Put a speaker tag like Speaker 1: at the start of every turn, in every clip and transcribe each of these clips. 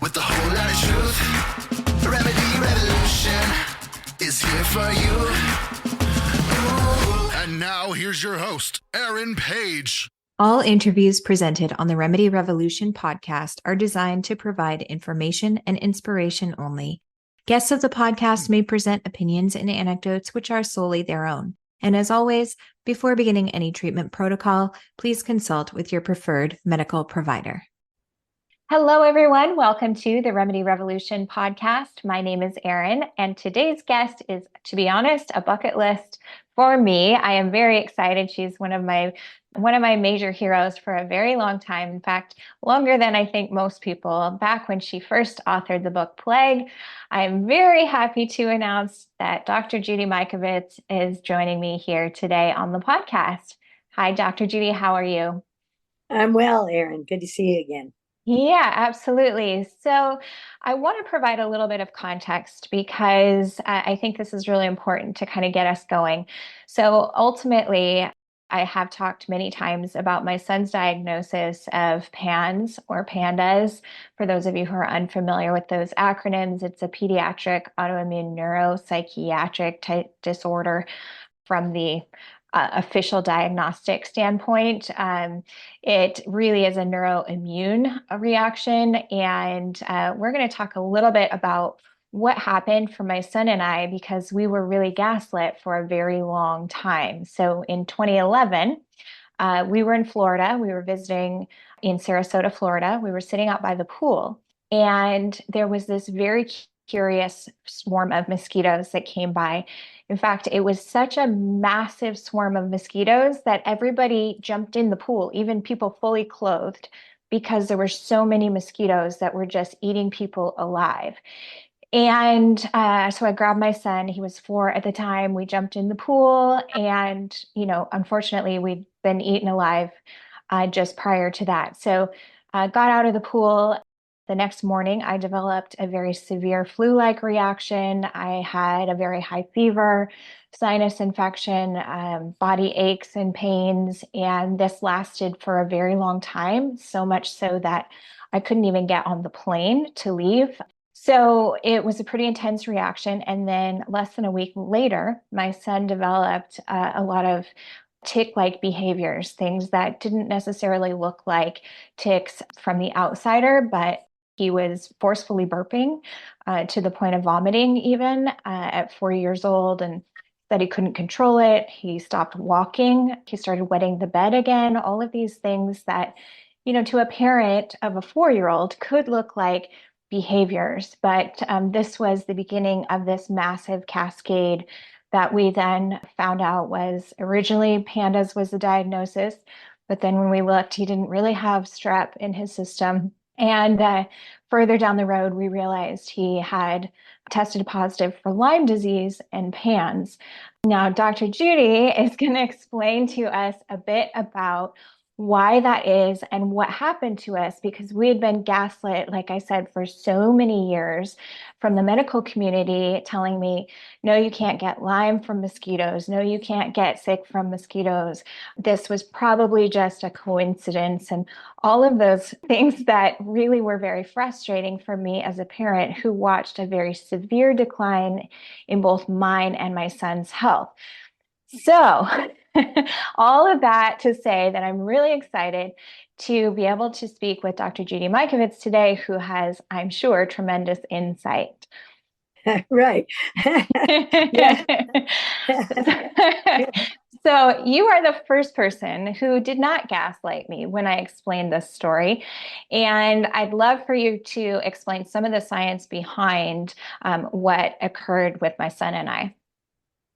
Speaker 1: with a whole lot of truth. Remedy Revolution is here for you. Ooh. And now here's your host, Erin Paige.
Speaker 2: All interviews presented on the Remedy Revolution podcast are designed to provide information and inspiration only. Guests of the podcast may present opinions and anecdotes which are solely their own. And as always, before beginning any treatment protocol, please consult with your preferred medical provider. Hello, everyone. Welcome to the Remedy Revolution podcast. My name is Erin, and today's guest is, to be honest, a bucket list for me. I am very excited. She's one of my major heroes for a very long time. In fact, longer than I think most people. Back when she first authored the book Plague, I'm very happy to announce that Dr. Judy Mikovits is joining me here today on the podcast. Hi, Dr. Judy. How are you?
Speaker 3: I'm well, Erin. Good to see you again.
Speaker 2: Yeah, absolutely. So I want to provide a little bit of context because I think this is really important to kind of get us going. So ultimately, I have talked many times about my son's diagnosis of PANS or PANDAS. For those of you who are unfamiliar with those acronyms, it's a pediatric autoimmune neuropsychiatric type disorder from the official diagnostic standpoint. It really is a neuroimmune reaction. And we're going to talk a little bit about what happened for my son and I, because we were really gaslit for a very long time. So in 2011, we were in Florida. We were visiting in Sarasota, Florida. We were sitting out by the pool, and there was this very curious swarm of mosquitoes that came by. In fact, it was such a massive swarm of mosquitoes that everybody jumped in the pool, even people fully clothed, because there were so many mosquitoes that were just eating people alive. And so I grabbed my son. He was 4 at the time. We jumped in the pool, and, unfortunately, we'd been eaten alive just prior to that. So got out of the pool. The next morning, I developed a very severe flu-like reaction. I had a very high fever, sinus infection, body aches and pains, and this lasted for a very long time, so much so that I couldn't even get on the plane to leave. So it was a pretty intense reaction. And then less than a week later, my son developed a lot of tick-like behaviors, things that didn't necessarily look like ticks from the outsider, but he was forcefully burping to the point of vomiting even at 4 years old, and that he couldn't control it. He stopped walking. He started wetting the bed again. All of these things that, to a parent of a 4-year-old could look like behaviors. But this was the beginning of this massive cascade that we then found out was originally PANDAS was the diagnosis. But then when we looked, he didn't really have strep in his system. And further down the road, we realized he had tested positive for Lyme disease and PANS. Now, Dr. Judy is going to explain to us a bit about why that is and what happened to us, because we had been gaslit, like I said, for so many years from the medical community telling me, no, you can't get Lyme from mosquitoes. No, you can't get sick from mosquitoes. This was probably just a coincidence, and all of those things that really were very frustrating for me as a parent who watched a very severe decline in both mine and my son's health. So all of that to say that I'm really excited to be able to speak with Dr. Judy Mikovits today, who has, I'm sure, tremendous insight.
Speaker 3: Right.
Speaker 2: So you are the first person who did not gaslight me when I explained this story. And I'd love for you to explain some of the science behind what occurred with my son and I.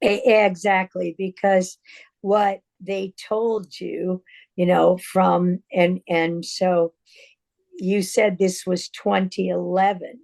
Speaker 3: Exactly, because what they told you, and so you said this was 2011.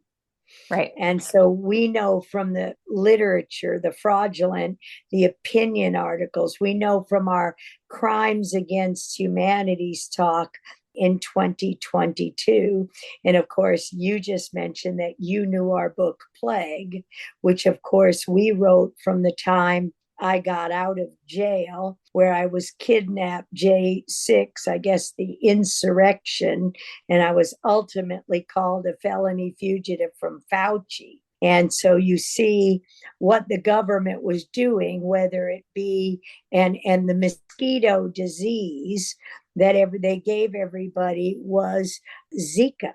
Speaker 2: Right.
Speaker 3: And so we know from the literature, the fraudulent, the opinion articles, we know from our crimes against humanities talk in 2022. And of course, you just mentioned that you knew our book Plague, which of course we wrote from the time I got out of jail, where I was kidnapped, J6, I guess the insurrection, and I was ultimately called a felony fugitive from Fauci. And so you see what the government was doing, whether it be and the mosquito disease that they gave everybody was Zika.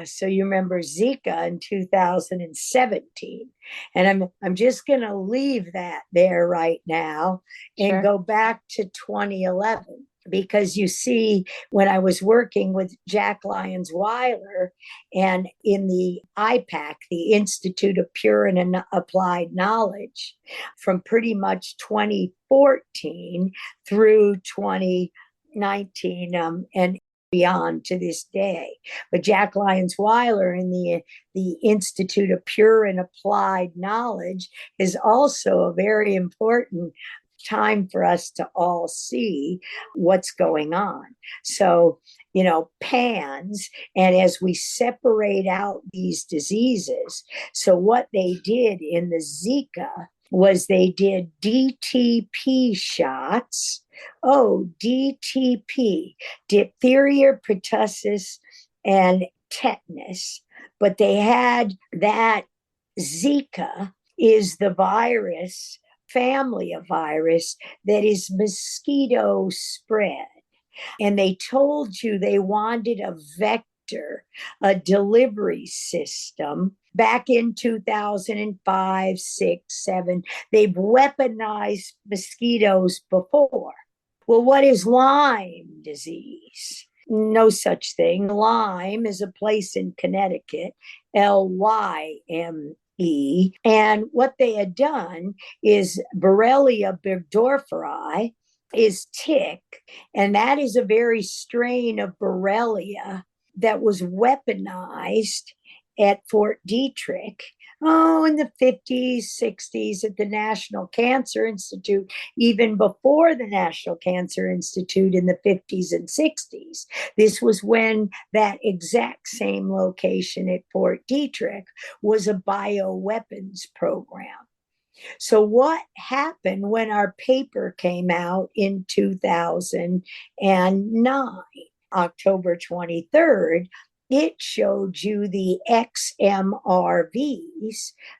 Speaker 3: So you remember Zika in 2017. And I'm just going to leave that there right now and go back to 2011. Because you see, when I was working with Jack Lyons Weiler and in the IPAC, the Institute of Pure and Applied Knowledge, from pretty much 2014 through 2019 and beyond to this day. But Jack Lyons Weiler in the Institute of Pure and Applied Knowledge is also a very important time for us to all see what's going on. So, PANS, and as we separate out these diseases, so what they did in the Zika was they did DTP shots. DTP, diphtheria, pertussis, and tetanus. But they had that Zika is the virus, family of virus that is mosquito spread. And they told you they wanted a vector, a delivery system. Back in 2005, 6, 7, they've weaponized mosquitoes before. Well, what is Lyme disease? No such thing. Lyme is a place in Connecticut, Lyme. And what they had done is Borrelia burgdorferi is tick, and that is a very strain of Borrelia that was weaponized at Fort Detrick, in the 50s, 60s at the National Cancer Institute, even before the National Cancer Institute in the 50s and 60s. This was when that exact same location at Fort Detrick was a bioweapons program. So what happened when our paper came out in 2009, October 23rd, it showed you the XMRVs,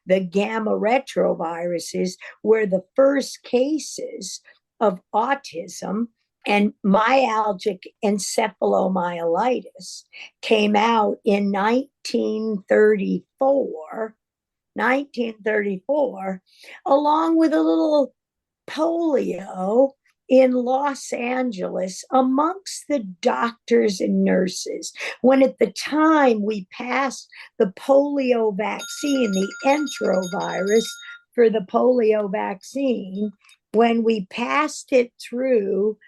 Speaker 3: the gamma retroviruses, were the first cases of autism and myalgic encephalomyelitis came out in 1934, along with a little polio in Los Angeles amongst the doctors and nurses, when at the time we passed the polio vaccine, the enterovirus for the polio vaccine, when we passed it through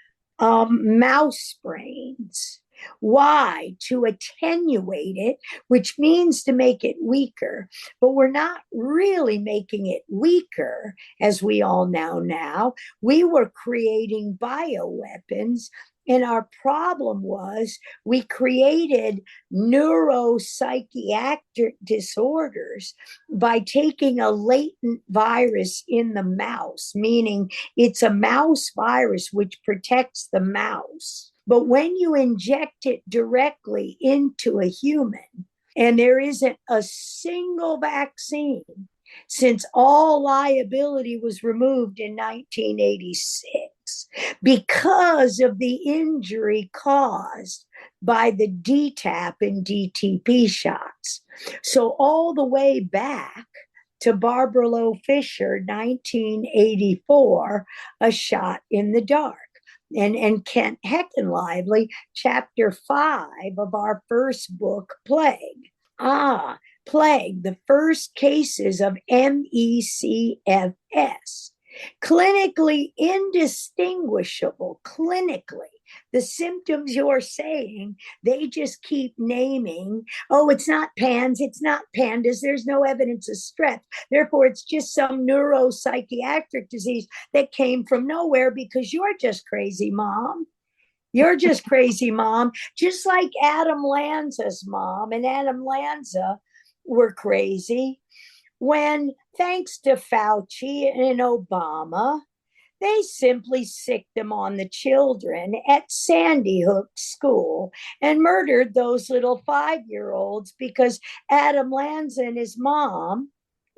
Speaker 3: mouse brains. Why? To attenuate it, which means to make it weaker. But we're not really making it weaker, as we all know now. We were creating bioweapons. And our problem was we created neuropsychiatric disorders by taking a latent virus in the mouse, meaning it's a mouse virus which protects the mouse. But when you inject it directly into a human, and there isn't a single vaccine, since all liability was removed in 1986 because of the injury caused by the DTaP and DTP shots. So all the way back to Barbara Loe Fisher, 1984, a shot in the dark. And Kent Heckenlively, chapter 5 of our first book, Plague. Plague, the first cases of MECFS. Clinically indistinguishable, clinically. The symptoms you're saying, they just keep naming, it's not PANS, it's not PANDAS, there's no evidence of strep. Therefore, it's just some neuropsychiatric disease that came from nowhere because you're just crazy, Mom. You're just crazy, Mom. Just like Adam Lanza's mom and Adam Lanza were crazy. When thanks to Fauci and Obama, they simply sicked them on the children at Sandy Hook School and murdered those little 5-year-olds because Adam Lanza and his mom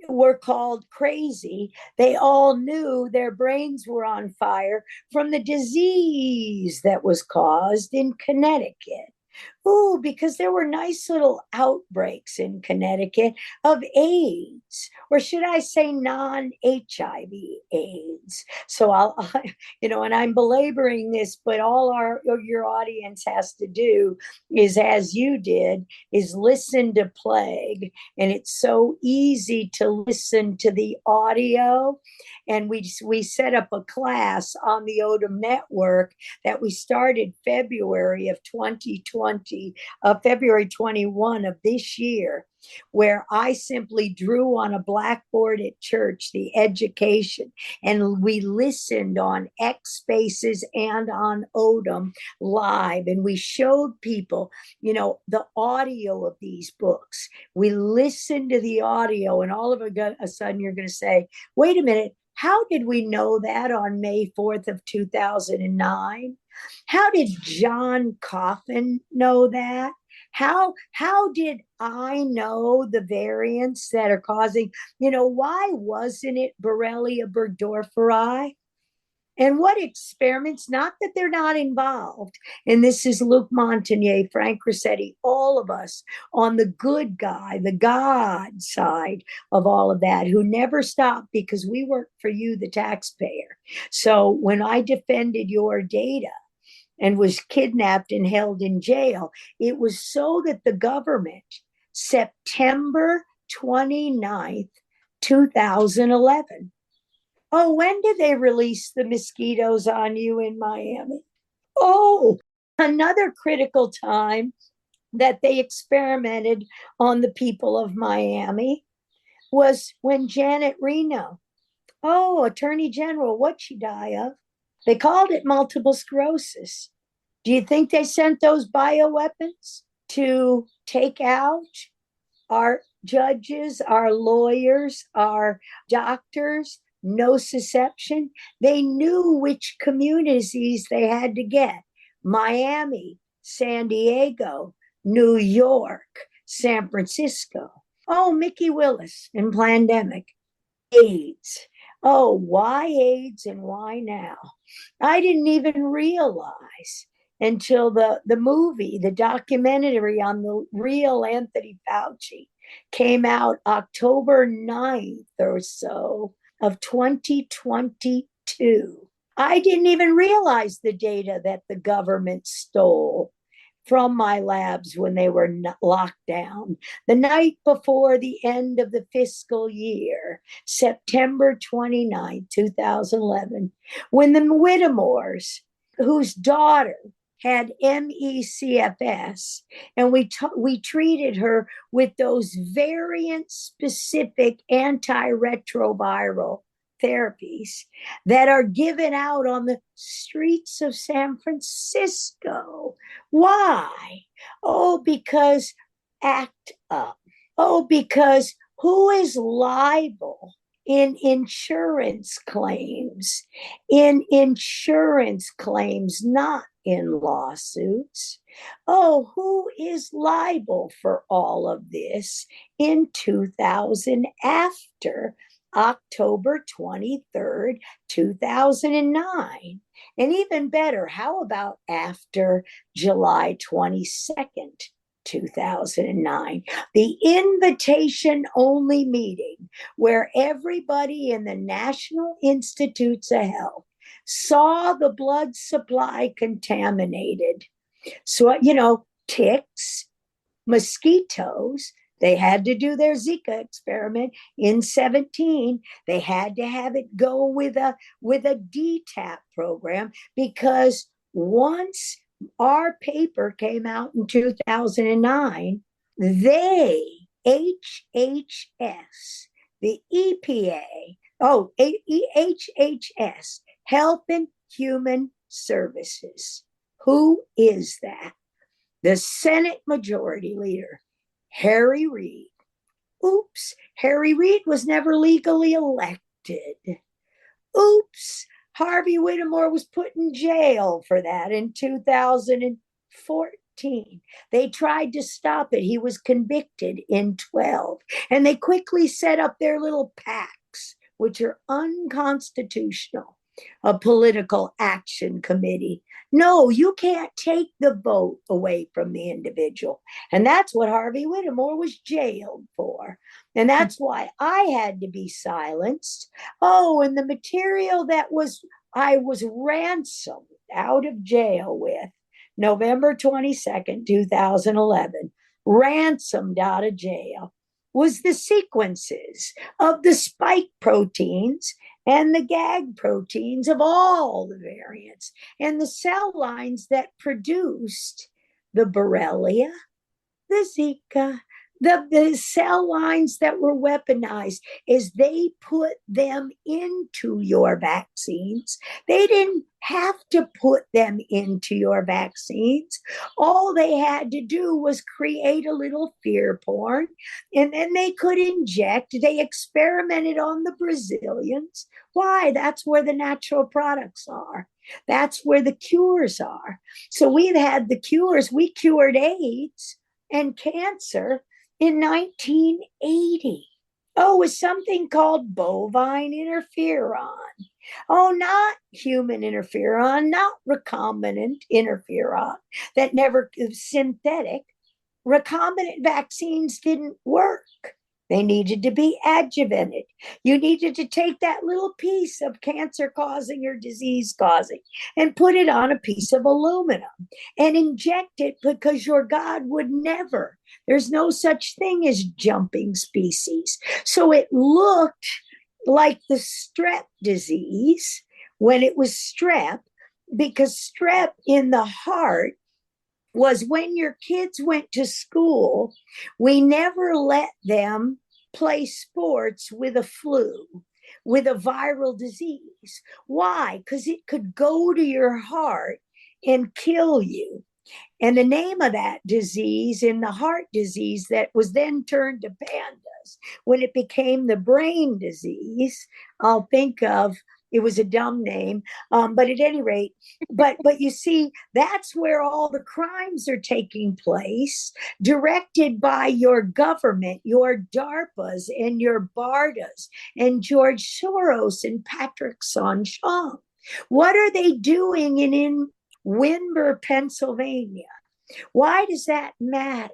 Speaker 3: were called crazy. They all knew their brains were on fire from the disease that was caused in Connecticut. Ooh, because there were nice little outbreaks in Connecticut of AIDS, or should I say non-HIV AIDS. So and I'm belaboring this, but all your audience has to do is, as you did, is listen to Plague. And it's so easy to listen to the audio. And we set up a class on the Odom Network that we started February of 2020, February 21 of this year, where I simply drew on a blackboard at church the education, and we listened on X Spaces and on Odom live, and we showed people, the audio of these books. We listened to the audio, and all of a sudden you're going to say, wait a minute, how did we know that on May 4th of 2009? How did John Coffin know that? How did I know the variants that are causing, why wasn't it Borrelia burgdorferi? And what experiments, not that they're not involved, and this is Luc Montagnier, Frank Rossetti, all of us on the good guy, the God side of all of that, who never stopped because we work for you, the taxpayer. So when I defended your data and was kidnapped and held in jail, it was so that the government, September 29th, 2011, oh, when did they release the mosquitoes on you in Miami? Oh, another critical time that they experimented on the people of Miami was when Janet Reno, Attorney General, what'd she die of? They called it multiple sclerosis. Do you think they sent those bioweapons to take out our judges, our lawyers, our doctors? Nociception. They knew which communities they had to get. Miami, San Diego, New York, San Francisco. Oh, Mickey Willis in Plandemic. AIDS. Oh, why AIDS and why now? I didn't even realize until the movie, the documentary on the real Anthony Fauci came out October 9th or so of 2022. I didn't even realize the data that the government stole from my labs when they were locked down. The night before the end of the fiscal year, September 29, 2011, when the Whittemores, whose daughter had MECFS, and we treated her with those variant-specific antiretroviral therapies that are given out on the streets of San Francisco. Why? Oh, because ACT UP. Oh, because who is liable in insurance claims? In insurance claims, not in lawsuits. Oh, who is liable for all of this in 2000 after October 23rd, 2009? And even better, how about after July 22nd, 2009? The invitation-only meeting where everybody in the National Institutes of Health saw the blood supply contaminated. So, ticks, mosquitoes, they had to do their Zika experiment in 17. They had to have it go with a DTaP program, because once our paper came out in 2009, HHS, the EPA, HHS, Health and Human Services. Who is that? The Senate Majority Leader, Harry Reid, Oops, Harry Reid was never legally elected. Oops, Harvey Whittemore was put in jail for that in 2014. They tried to stop it. He was convicted in 12. And they quickly set up their little PACs, which are unconstitutional, a political action committee. No, you can't take the vote away from the individual. And that's what Harvey Whittemore was jailed for. And that's why I had to be silenced. Oh, and the material I was ransomed out of jail with, November 22nd, 2011, ransomed out of jail, was the sequences of the spike proteins and the gag proteins of all the variants and the cell lines that produced the Borrelia, the Zika, the cell lines that were weaponized is they put them into your vaccines. They didn't have to put them into your vaccines. All they had to do was create a little fear porn, and then they could inject. They experimented on the Brazilians. Why? That's where the natural products are. That's where the cures are. So we've had the cures. We cured AIDS and cancer in 1980. Oh, it was something called bovine interferon. Oh, not human interferon, not recombinant interferon, that never synthetic. Recombinant vaccines didn't work. They needed to be adjuvanted. You needed to take that little piece of cancer causing or disease causing and put it on a piece of aluminum and inject it, because your God would never. There's no such thing as jumping species. So it looked like the strep disease when it was strep, because strep in the heart was when your kids went to school, we never let them play sports with a flu, with a viral disease. Why? Because it could go to your heart and kill you. And the name of that disease in the heart disease that was then turned to pandas, when it became the brain disease, I'll think of, it was a dumb name, but at any rate, but you see, that's where all the crimes are taking place, directed by your government, your DARPAs and your BARDAs and George Soros and Patrick Soon-Shiong. What are they doing in Wimber, Pennsylvania? Why does that matter?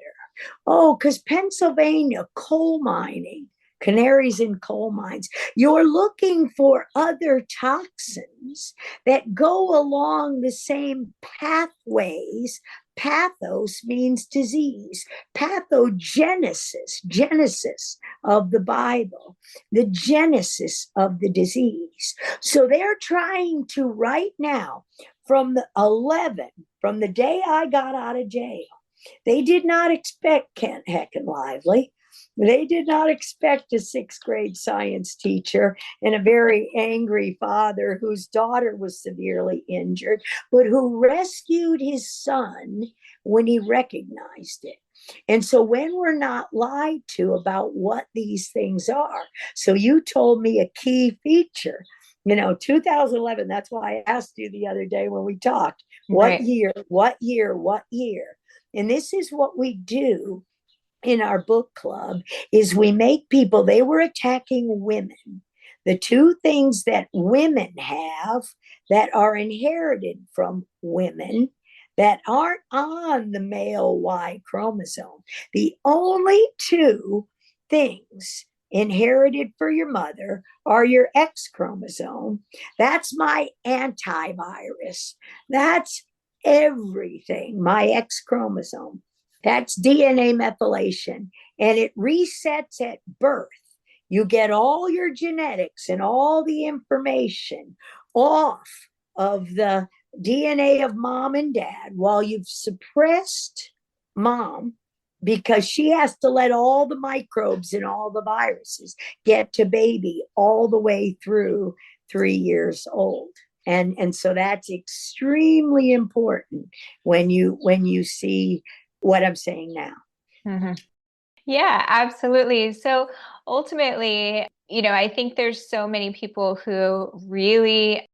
Speaker 3: Oh, because Pennsylvania, coal mining, canaries in coal mines. You're looking for other toxins that go along the same pathways. Pathos means disease. Pathogenesis, genesis of the Bible, the genesis of the disease. So they're trying to right now, from the day I got out of jail, they did not expect Kent Hecken Lively. They did not expect a sixth grade science teacher and a very angry father whose daughter was severely injured, but who rescued his son when he recognized it. And so when we're not lied to about what these things are, so you told me a key feature, 2011, that's why I asked you the other day when we talked, what year? And this is what we do in our book club, is we make people, they were attacking women. The two things that women have that are inherited from women that aren't on the male Y chromosome. The only two things inherited for your mother are your X chromosome. That's my antivirus. That's everything, my X chromosome. That's DNA methylation, and it resets at birth. You get all your genetics and all the information off of the DNA of mom and dad while you've suppressed mom, because she has to let all the microbes and all the viruses get to baby all the way through 3 years old. And so that's extremely important when you see what I'm saying now.
Speaker 2: Mm-hmm. Yeah, absolutely. So ultimately, I think there's so many people who really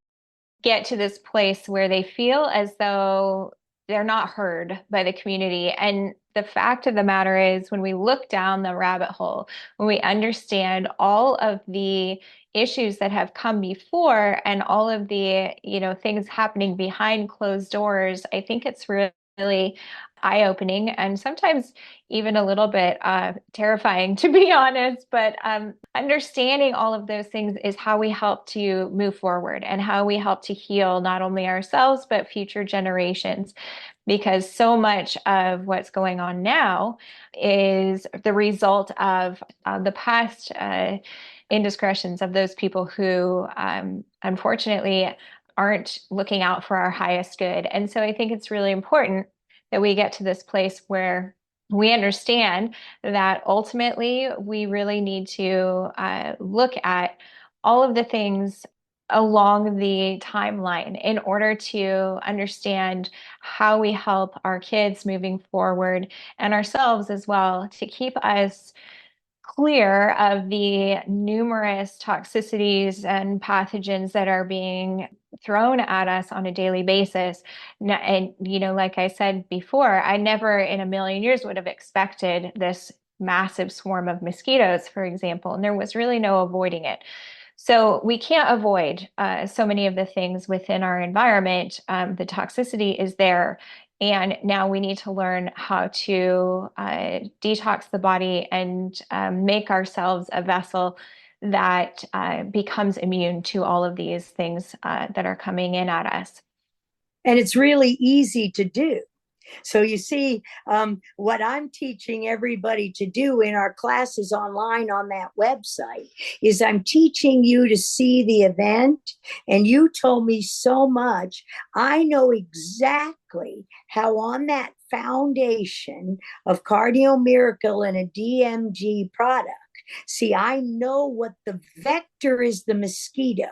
Speaker 2: get to this place where they feel as though they're not heard by the community. And the fact of the matter is, when we look down the rabbit hole, when we understand all of the issues that have come before and all of the, things happening behind closed doors, I think it's really eye-opening and sometimes even a little bit terrifying, to be honest. But understanding all of those things is how we help to move forward and how we help to heal not only ourselves, but future generations. Because so much of what's going on now is the result of the past indiscretions of those people who unfortunately aren't looking out for our highest good. And so I think it's really important that we get to this place where we understand that ultimately we really need to look at all of the things along the timeline in order to understand how we help our kids moving forward and ourselves as well to keep us clear of the numerous toxicities and pathogens that are being thrown at us on a daily basis. And, like I said before, I never in a million years would have expected this massive swarm of mosquitoes, for example, and there was really no avoiding it. So we can't avoid so many of the things within our environment. The toxicity is there. And now we need to learn how to detox the body and make ourselves a vessel that becomes immune to all of these things that are coming in at us.
Speaker 3: And it's really easy to do. So you see, what I'm teaching everybody to do in our classes online on that website is I'm teaching you to see the event. And you told me so much. I know exactly how on that foundation of Cardio Miracle and a DMG product, see, I know what the vector is, the mosquito.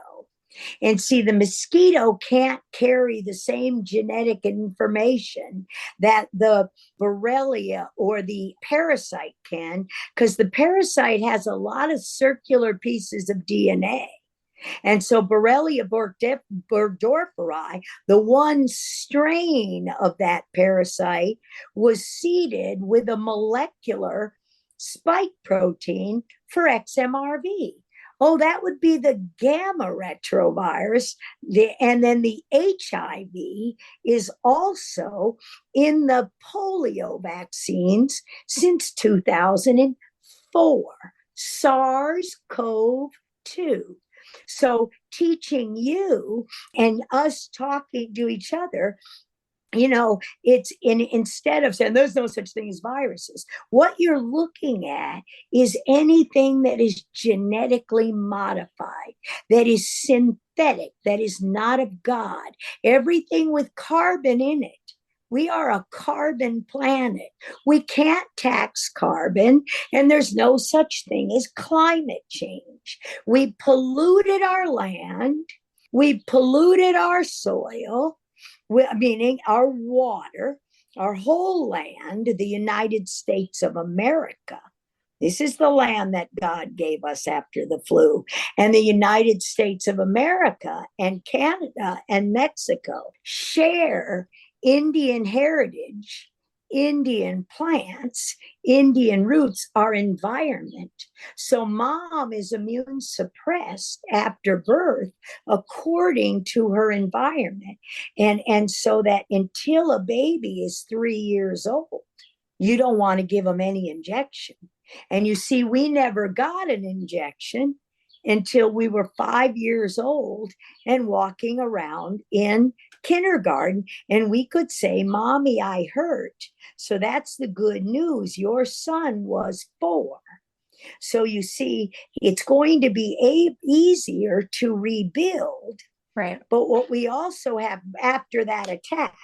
Speaker 3: And see, the mosquito can't carry the same genetic information that the Borrelia or the parasite can, because the parasite has a lot of circular pieces of DNA. And so Borrelia burgdorferi, the one strain of that parasite, was seeded with a molecular spike protein for XMRV. Oh, that would be the gamma retrovirus. And then the HIV is also in the polio vaccines since 2004, SARS-CoV-2. So teaching you and us talking to each other, it's instead of saying there's no such thing as viruses, what you're looking at is anything that is genetically modified, that is synthetic, that is not of God, everything with carbon in it. We are a carbon planet. We can't tax carbon, and there's no such thing as climate change. We polluted our land. We polluted our soil, meaning our water, our whole land, the United States of America. This is the land that God gave us after the flu. And the United States of America and Canada and Mexico share Indian heritage, Indian plants, Indian roots, our environment. So mom is immune suppressed after birth according to her environment. And so that until a baby is 3 years old, you don't want to give them any injection. And you see, we never got an injection until we were 5 years old and walking around in kindergarten. And we could say, Mommy, I hurt. So that's the good news. Your son was 4. So you see, it's going to be easier to rebuild.
Speaker 2: Right.
Speaker 3: But what we also have after that attack,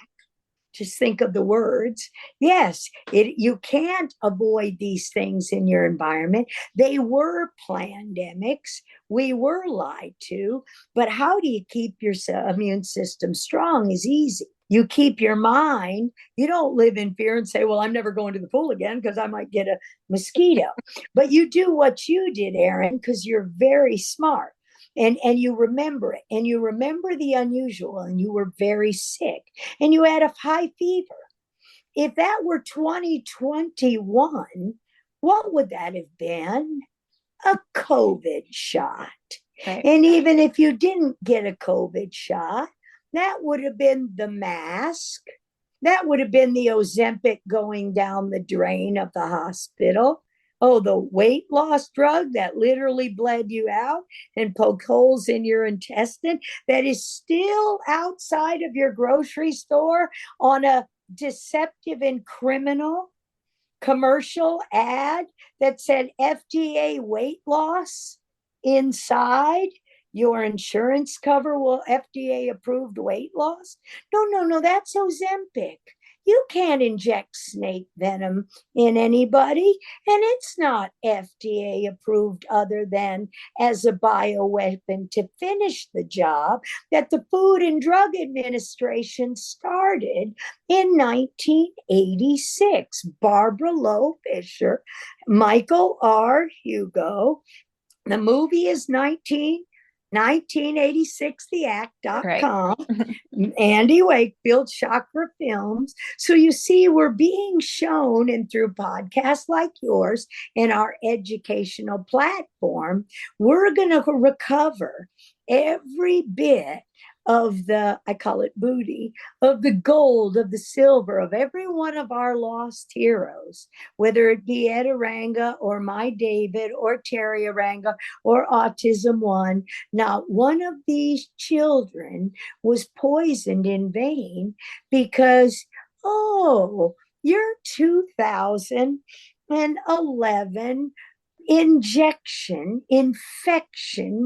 Speaker 3: just think of the words. Yes, you can't avoid these things in your environment. They were pandemics. We were lied to. But how do you keep your immune system strong is easy. You keep your mind. You don't live in fear and say, well, I'm never going to the pool again because I might get a mosquito. But you do what you did, Erin, because you're very smart. And you remember it, and you remember the unusual, and you were very sick, and you had a high fever. If that were 2021, what would that have been? A COVID shot.
Speaker 2: Right.
Speaker 3: And even if you didn't get a COVID shot, that would have been the mask. That would have been the Ozempic going down the drain of the hospital. Oh, the weight loss drug that literally bled you out and poked holes in your intestine that is still outside of your grocery store on a deceptive and criminal commercial ad that said FDA weight loss inside. Your insurance cover will FDA approved weight loss. No, that's Ozempic. You can't inject snake venom in anybody, and it's not FDA approved other than as a bioweapon to finish the job that the Food and Drug Administration started in 1986. Barbara Loe Fisher, Michael R. Hugo. The movie is 1986theact.com.
Speaker 2: Right.
Speaker 3: Andy Wakefield, Chakra Films. So you see, we're being shown, and through podcasts like yours and our educational platform, we're going to recover every bit of the, I call it booty, of the gold, of the silver, of every one of our lost heroes, whether it be Ed Aranga or My David or Terry Aranga or Autism One. Not one of these children was poisoned in vain because, oh, your 2011 infection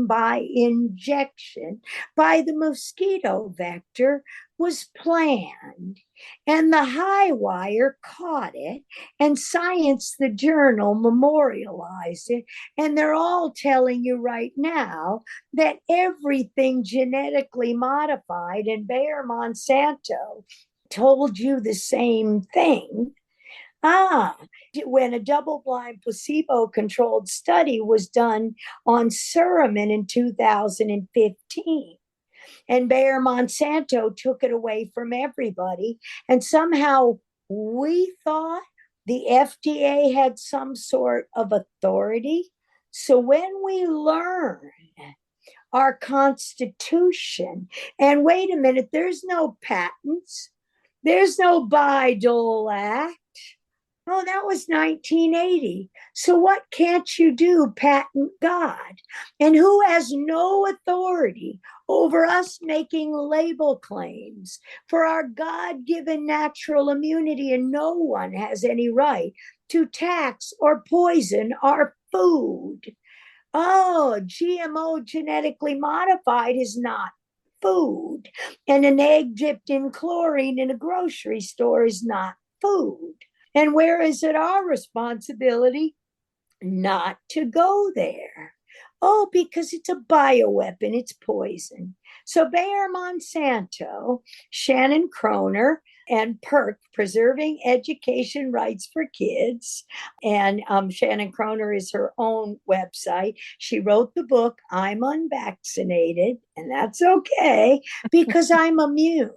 Speaker 3: by injection by the mosquito vector was planned, and the high wire caught it, and Science, the journal, memorialized it, and they're all telling you right now that everything genetically modified, and Bayer Monsanto told you the same thing. When a double-blind placebo-controlled study was done on Suramin in 2015, and Bayer Monsanto took it away from everybody, and somehow we thought the FDA had some sort of authority. So when we learn our Constitution, and wait a minute, there's no patents, there's no Bayh-Dole Act. Oh, that was 1980. So what can't you do? Patent God. And who has no authority over us making label claims for our God-given natural immunity, and no one has any right to tax or poison our food. Oh, GMO, genetically modified, is not food. And an egg dipped in chlorine in a grocery store is not food. And where is it our responsibility not to go there? Oh, because it's a bioweapon, it's poison. So Bayer Monsanto, Shannon Kroner, and PERC, Preserving Education Rights for Kids. And Shannon Kroner is her own website. She wrote the book, I'm Unvaccinated, and that's okay because I'm immune.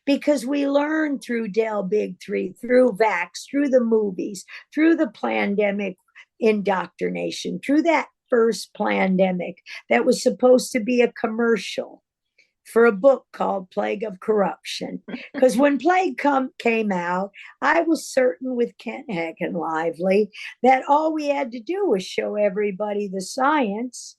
Speaker 3: Because we learn through Del Big Three, through Vax, through the movies, through the pandemic indoctrination, through that first pandemic that was supposed to be a commercial for a book called Plague of Corruption. Because when Plague came out, I was certain with Kent Hagen Lively that all we had to do was show everybody the science.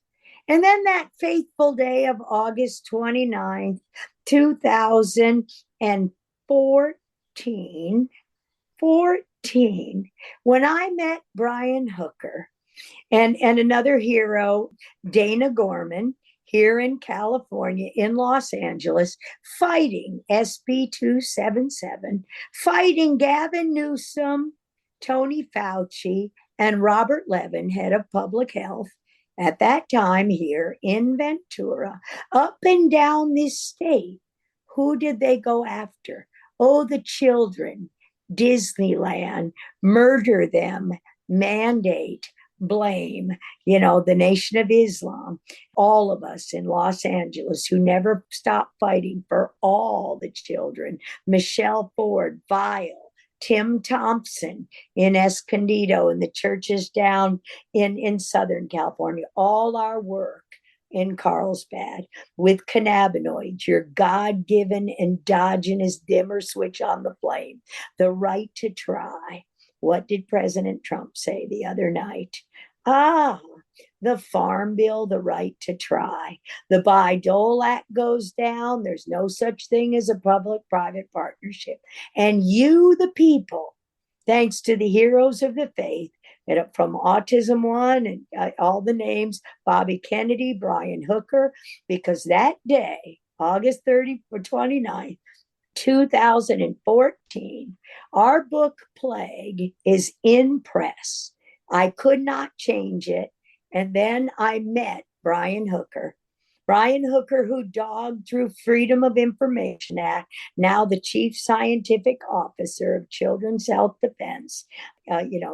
Speaker 3: And then that fateful day of August 29th, 2014, when I met Brian Hooker and another hero, Dana Gorman, here in California, in Los Angeles, fighting SB 277, fighting Gavin Newsom, Tony Fauci, and Robert Levin, head of public health, at that time here in Ventura, up and down this state. Who did they go after? Oh, the children, Disneyland, murder them, mandate, blame, the Nation of Islam, all of us in Los Angeles who never stopped fighting for all the children, Michelle Ford, Vile, Tim Thompson in Escondido and the churches down in Southern California, all our work in Carlsbad with cannabinoids, your God-given endogenous dimmer switch on the flame, the right to try. What did President Trump say the other night? The Farm Bill, the right to try. The Bayh-Dole Act goes down. There's no such thing as a public-private partnership. And you, the people, thanks to the heroes of the faith, from Autism One and all the names, Bobby Kennedy, Brian Hooker, because that day, August 29th, 2014, our book Plague is in press. I could not change it. And then I met Brian Hooker, who dogged through Freedom of Information Act, now the Chief Scientific Officer of Children's Health Defense,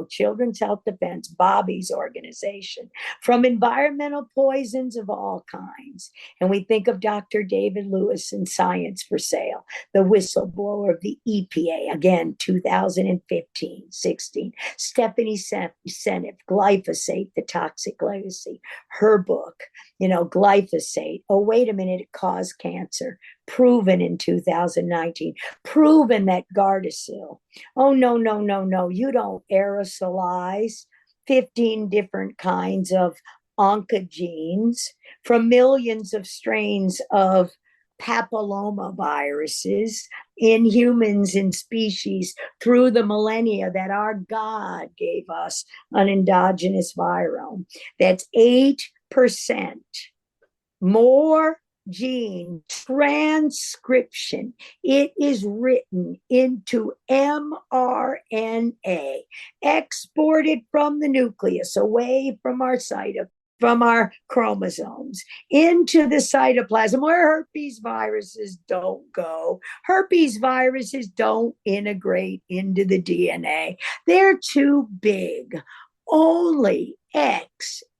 Speaker 3: Children's Health Defense, Bobby's organization, from environmental poisons of all kinds. And we think of Dr. David Lewis in Science for Sale, the whistleblower of the EPA, again, 2015, 16. Stephanie Seneff, Glyphosate, The Toxic Legacy, her book, glyphosate. Oh, wait a minute, it caused cancer. Proven in 2019. Proven that Gardasil. Oh, no. You don't aerosolize 15 different kinds of oncogenes from millions of strains of papillomaviruses in humans and species through the millennia that our God gave us an endogenous virome. That's 8% more gene transcription. It is written into mRNA, exported from the nucleus, away from our chromosomes, into the cytoplasm where herpes viruses don't go. Herpes viruses don't integrate into the DNA. They're too big. Only XMRVs,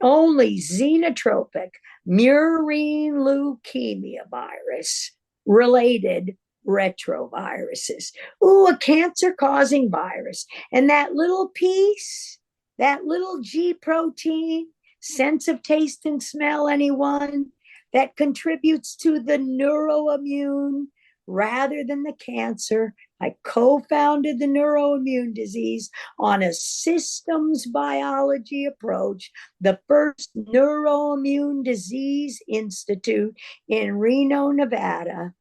Speaker 3: only xenotropic murine leukemia virus related retroviruses. Ooh, a cancer-causing virus. And that little piece, that little G protein, sense of taste and smell, anyone, that contributes to the neuroimmune rather than the cancer. I co-founded the neuroimmune disease on a systems biology approach, the first neuroimmune disease institute in Reno, Nevada,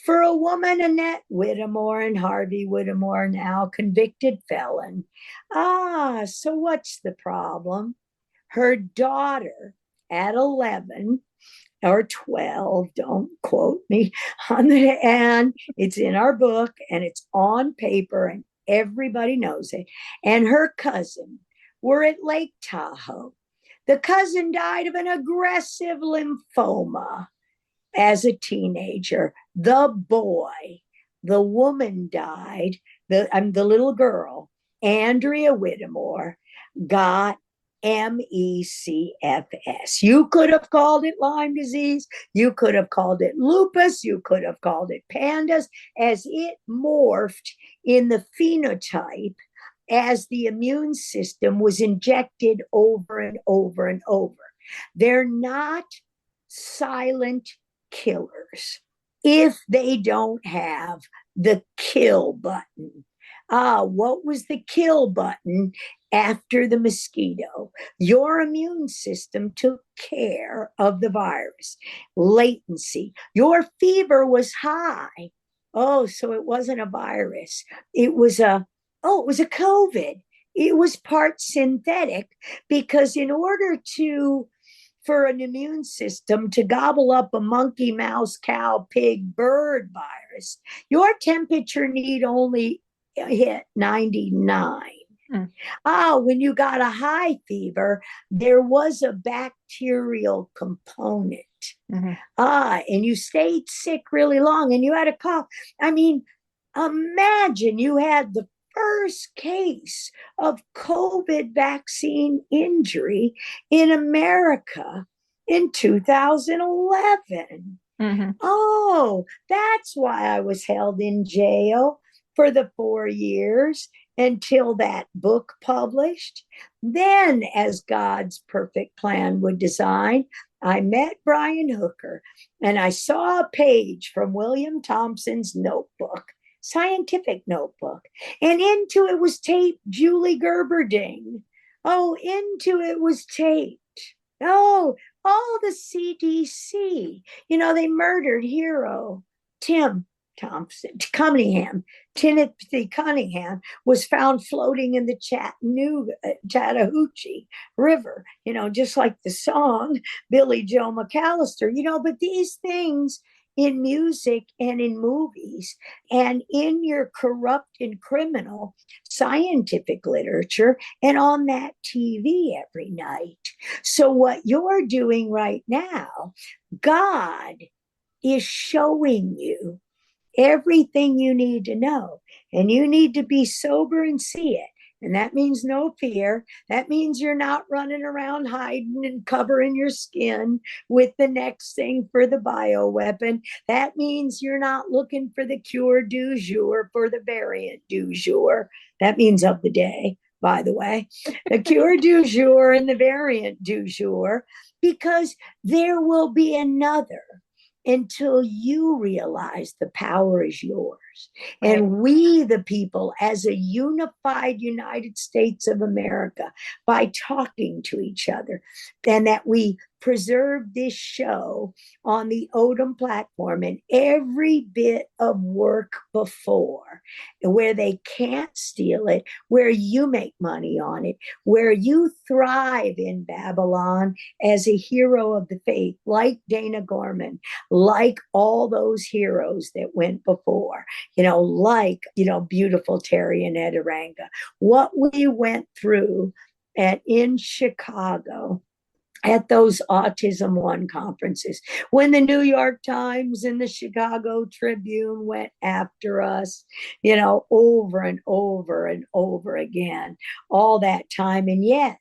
Speaker 3: for a woman, Annette Whittemore, and Harvey Whittemore, now convicted felon. So what's the problem? Her daughter at 11 or 12, don't quote me on the end. It's in our book and it's on paper and everybody knows it. And her cousin were at Lake Tahoe. The cousin died of an aggressive lymphoma as a teenager. The woman died, the little girl, Andrea Whittemore, got MECFS. You could have called it Lyme disease. You could have called it lupus. You could have called it pandas, as it morphed in the phenotype as the immune system was injected over and over and over. They're not silent killers if they don't have the kill button. What was the kill button after the mosquito? Your immune system took care of the virus. Latency. Your fever was high. Oh, so it wasn't a virus. It was a COVID. It was part synthetic, because in order for an immune system to gobble up a monkey, mouse, cow, pig, bird virus, your temperature need only hit 99.
Speaker 2: Mm.
Speaker 3: When you got a high fever, there was a bacterial component.
Speaker 2: Mhm.
Speaker 3: And you stayed sick really long and you had a cough. I mean, imagine you had the first case of COVID vaccine injury in America in 2011.
Speaker 2: Mhm.
Speaker 3: Oh, that's why I was held in jail for the 4 years until that book published. Then, as God's perfect plan would design, I met Brian Hooker and I saw a page from William Thompson's notebook, scientific notebook, and into it was taped Julie Gerberding. Oh, into it was taped. Oh, all the CDC. They murdered hero Tim Thompson, Cunningham. Timothy Cunningham was found floating in the Chattahoochee River, just like the song Billy Joe McAllister, but these things in music and in movies and in your corrupt and criminal scientific literature and on that TV every night. So, what you're doing right now, God is showing you everything you need to know. And you need to be sober and see it. And that means no fear. That means you're not running around hiding and covering your skin with the next thing for the bioweapon. That means you're not looking for the cure du jour for the variant du jour. That means of the day, by the way. The cure du jour and the variant du jour, because there will be another until you realize the power is yours.
Speaker 2: Right.
Speaker 3: And we, the people, as a unified United States of America, by talking to each other, and that we preserve this show on the Odom platform and every bit of work before, where they can't steal it, where you make money on it, where you thrive in Babylon as a hero of the faith, like Dana Gorman, like all those heroes that went before, like, beautiful Terry and Ed Aranga. What we went through in Chicago at those Autism One conferences, when the New York Times and the Chicago Tribune went after us, over and over and over again, all that time. And yet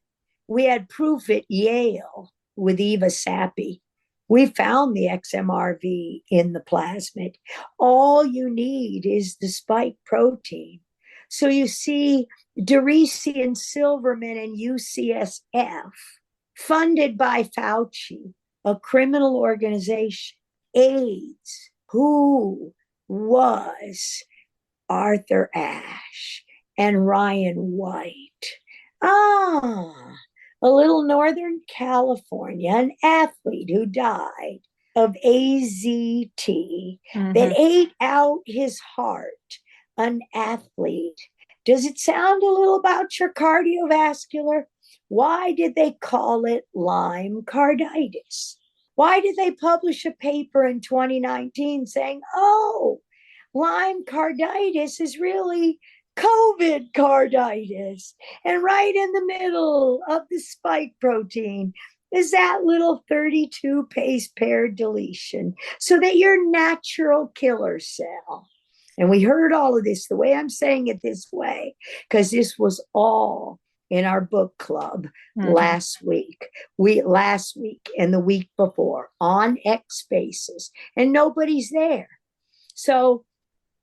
Speaker 3: we had proof at Yale with Eva Sappi. We found the XMRV in the plasmid. All you need is the spike protein. So you see, DeRisi and Silverman and UCSF, funded by Fauci, a criminal organization, AIDS, who was Arthur Ashe and Ryan White. A little Northern California, an athlete who died of AZT, that ate out his heart, an athlete. Does it sound a little about your cardiovascular? Why did they call it Lyme carditis? Why did they publish a paper in 2019 saying, Lyme carditis is really COVID carditis? And right in the middle of the spike protein is that little 32 base pair deletion, so that your natural killer cell. And we heard all of this, the way I'm saying it this way, because this was all in our book club last week and the week before on X Spaces, and nobody's there. So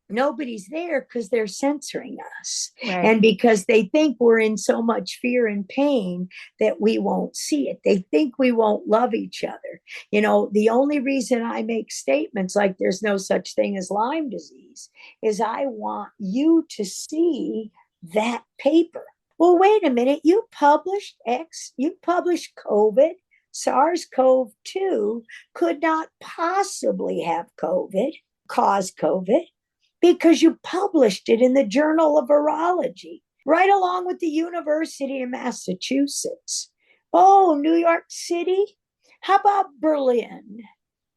Speaker 3: nobody's there because they're censoring us, and because they think we're in so much fear and pain that we won't see it. They think we won't love each other. The only reason I make statements like there's no such thing as Lyme disease is I want you to see that paper. Well, wait a minute, you published COVID. SARS-CoV-2 could not possibly have cause COVID, because you published it in the Journal of Virology, right along with the University of Massachusetts. New York City? How about Berlin?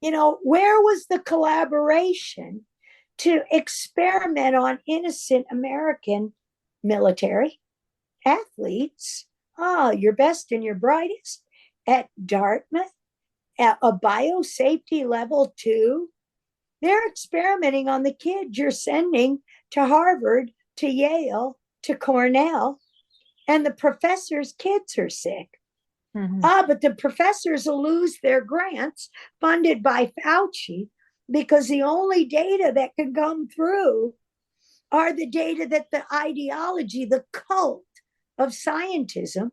Speaker 3: Where was the collaboration to experiment on innocent American military? athletes, your best and your brightest at Dartmouth, at a biosafety level 2. They're experimenting on the kids you're sending to Harvard, to Yale, to Cornell, and the professors' kids are sick.
Speaker 2: Mm-hmm.
Speaker 3: But the professors will lose their grants funded by Fauci because the only data that can come through are the data that the ideology, the cult of scientism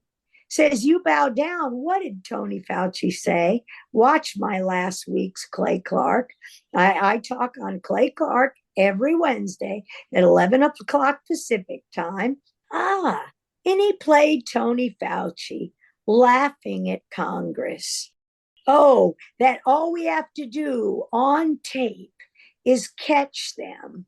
Speaker 3: says you bow down. What did Tony Fauci say? Watch my last week's Clay Clark. I talk on Clay Clark every Wednesday at 11 o'clock Pacific time. And he played Tony Fauci laughing at Congress. That all we have to do on tape is catch them.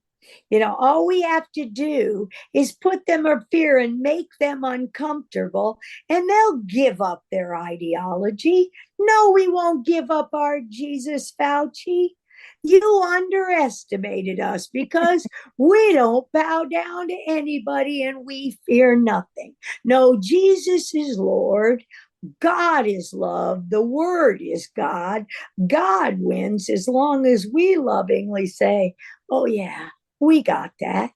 Speaker 3: All we have to do is put them in fear and make them uncomfortable, and they'll give up their ideology. No, we won't give up our Jesus, Fauci. You underestimated us because we don't bow down to anybody and we fear nothing. No, Jesus is Lord. God is love. The word is God. God wins as long as we lovingly say, oh yeah, we got that.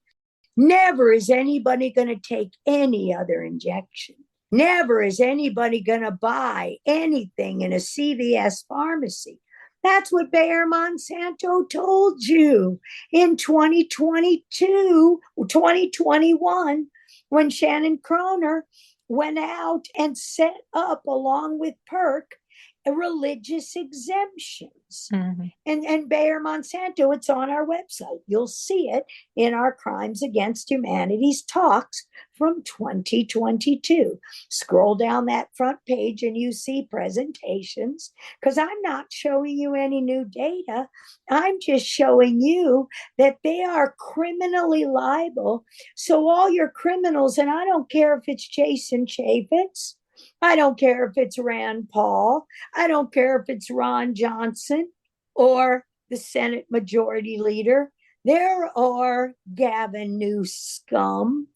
Speaker 3: Never is anybody going to take any other injection. Never is anybody going to buy anything in a CVS pharmacy. That's what Bayer Monsanto told you in 2021, when Shannon Kroner went out and set up, along with Perk, religious exemptions.
Speaker 2: Mm-hmm.
Speaker 3: And Bayer Monsanto, it's on our website. You'll see it in our Crimes Against Humanity's talks from 2022. Scroll down that front page and you see presentations, because I'm not showing you any new data. I'm just showing you that they are criminally liable. So all your criminals, and I don't care if it's Jason Chaffetz, I don't care if it's Rand Paul, I don't care if it's Ron Johnson or the Senate Majority Leader. There are Gavin Newsom.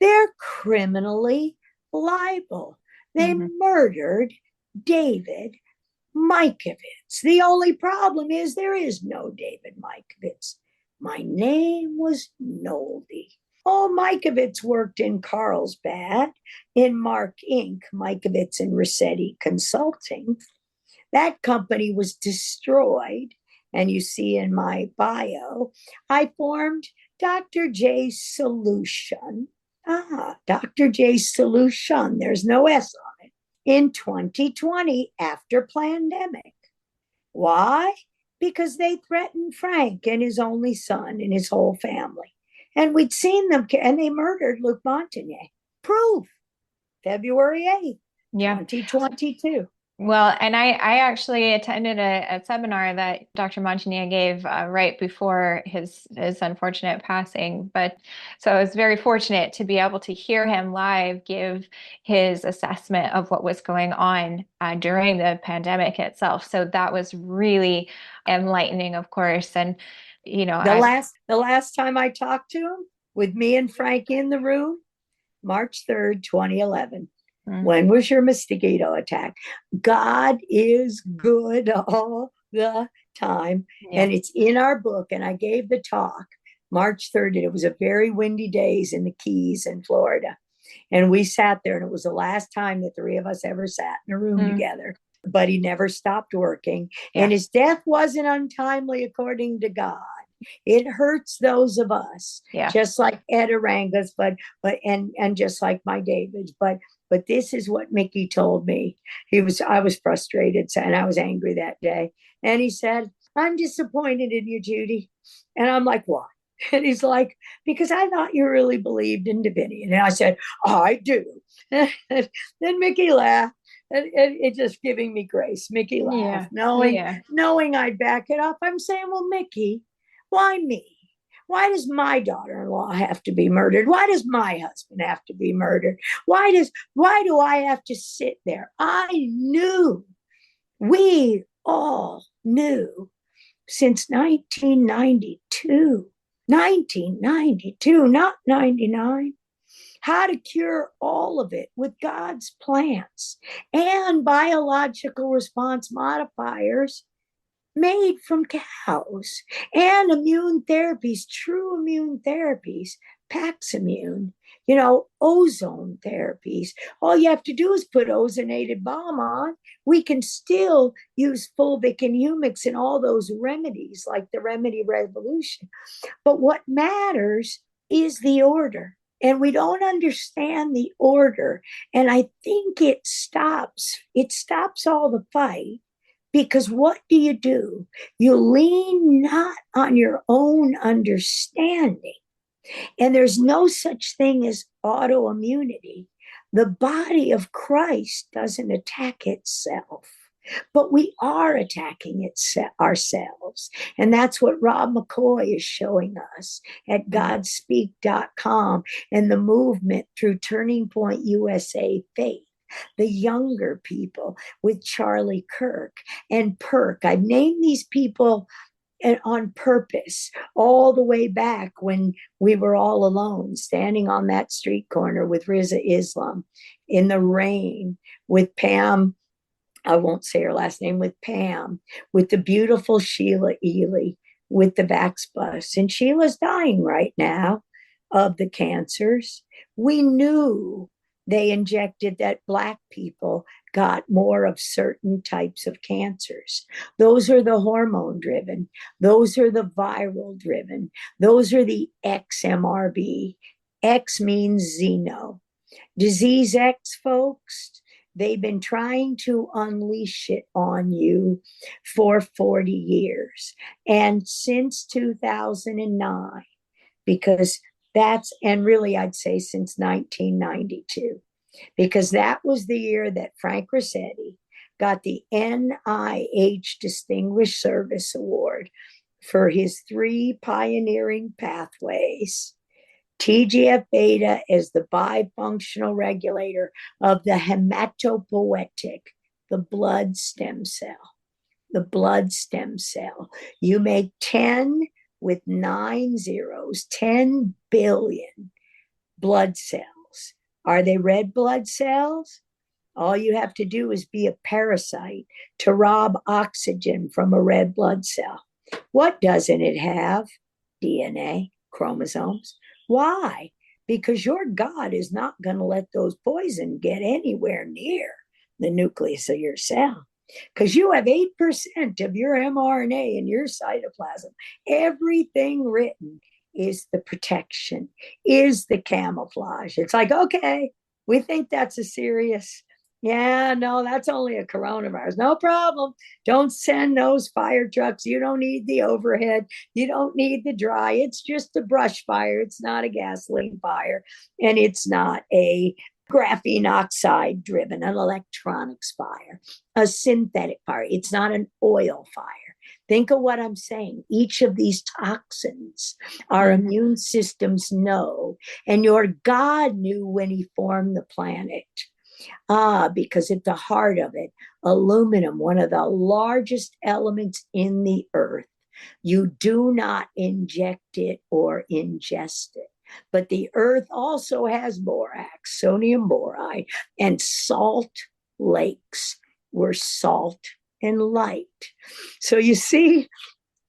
Speaker 3: They're criminally liable. They murdered David Mikovits. The only problem is there is no David Mikovits. My name was Noldy. Mikovits worked in Carlsbad, in Mark Inc., Mikovits and Rossetti Consulting. That company was destroyed. And you see in my bio, I formed Dr. J's Solution. Dr. J's Solution, there's no S on it, in 2020 after pandemic. Why? Because they threatened Frank and his only son and his whole family. And we'd seen them, and they murdered Luc Montagnier. Proof, February 8th, 2022.
Speaker 2: Well, and I actually attended a seminar that Dr. Montagnier gave right before his unfortunate passing. But so I was very fortunate to be able to hear him live give his assessment of what was going on during the pandemic itself. So that was really enlightening, of course. And
Speaker 3: the last time I talked to him, with me and Frank in the room, March 3rd, 2011. When was your mosquito attack? God is good all the time. Yeah. And it's in our book. And I gave the talk March 3rd. And it was a very windy days in the Keys in Florida. And we sat there, and it was the last time the three of us ever sat in a room together. But he never stopped working. Yeah. And his death wasn't untimely according to God. It hurts those of us, just like Ed Arangas, but just like my David's. But this is what Mickey told me. I was frustrated, and I was angry that day. And he said, "I'm disappointed in you, Judy." And I'm like, "Why?" And he's like, "Because I thought you really believed in divinity." And I said, "I do." Then Mickey laughed. And it just giving me grace. Mickey laughed, knowing I'd back it up. I'm saying, well, Mickey, why me? Why does my daughter-in-law have to be murdered? Why does my husband have to be murdered? Why do I have to sit there? We all knew since 1992, not 99, how to cure all of it with God's plants and biological response modifiers made from cows, and immune therapies, true immune therapies, Paximune, ozone therapies. All you have to do is put ozonated balm on. We can still use fulvic and humics and all those remedies like the remedy revolution. But what matters is the order. And we don't understand the order. And I think it stops all the fight. Because what do? You lean not on your own understanding. And there's no such thing as autoimmunity. The body of Christ doesn't attack itself, but we are attacking ourselves. And that's what Rob McCoy is showing us at godspeak.com and the movement through Turning Point USA Faith. The younger people with Charlie Kirk and Perk. I've named these people on purpose all the way back when we were all alone, standing on that street corner with Riza Islam in the rain, with Pam, I won't say her last name, with Pam, with the beautiful Sheila Ely, with the Vax bus. And Sheila's dying right now of the cancers. We knew they injected that Black people got more of certain types of cancers. Those are the hormone driven. Those are the viral driven. Those are the XMRV. X means xeno. Disease X, folks, they've been trying to unleash it on you for 40 years. And since 2009, because and really I'd say since 1992, because that was the year that Frank Rossetti got the NIH Distinguished Service Award for his 3 pioneering pathways. TGF beta is the bifunctional regulator of the hematopoietic, the blood stem cell. The blood stem cell. You make 10 with 9 zeros, 10 billion blood cells. Are they red blood cells? All you have to do is be a parasite to rob oxygen from a red blood cell. What doesn't it have? DNA, chromosomes. Why? Because your God is not going to let those poison get anywhere near the nucleus of your cell. Because you have 8% of your mRNA in your cytoplasm. Everything written is the protection, is the camouflage. It's like, okay, we think that's a serious, no, that's only a coronavirus. No problem. Don't send those fire trucks. You don't need the overhead. You don't need the dry. It's just a brush fire. It's not a gasoline fire. And it's not a graphene oxide driven, an electronics fire, a synthetic fire. It's not an oil fire. Think of what I'm saying. Each of these toxins, our immune systems know, and your God knew when he formed the planet. Because at the heart of it, aluminum, one of the largest elements in the earth, you do not inject it or ingest it. But the earth also has borax, sodium boride, and salt lakes were salt and light. So you see,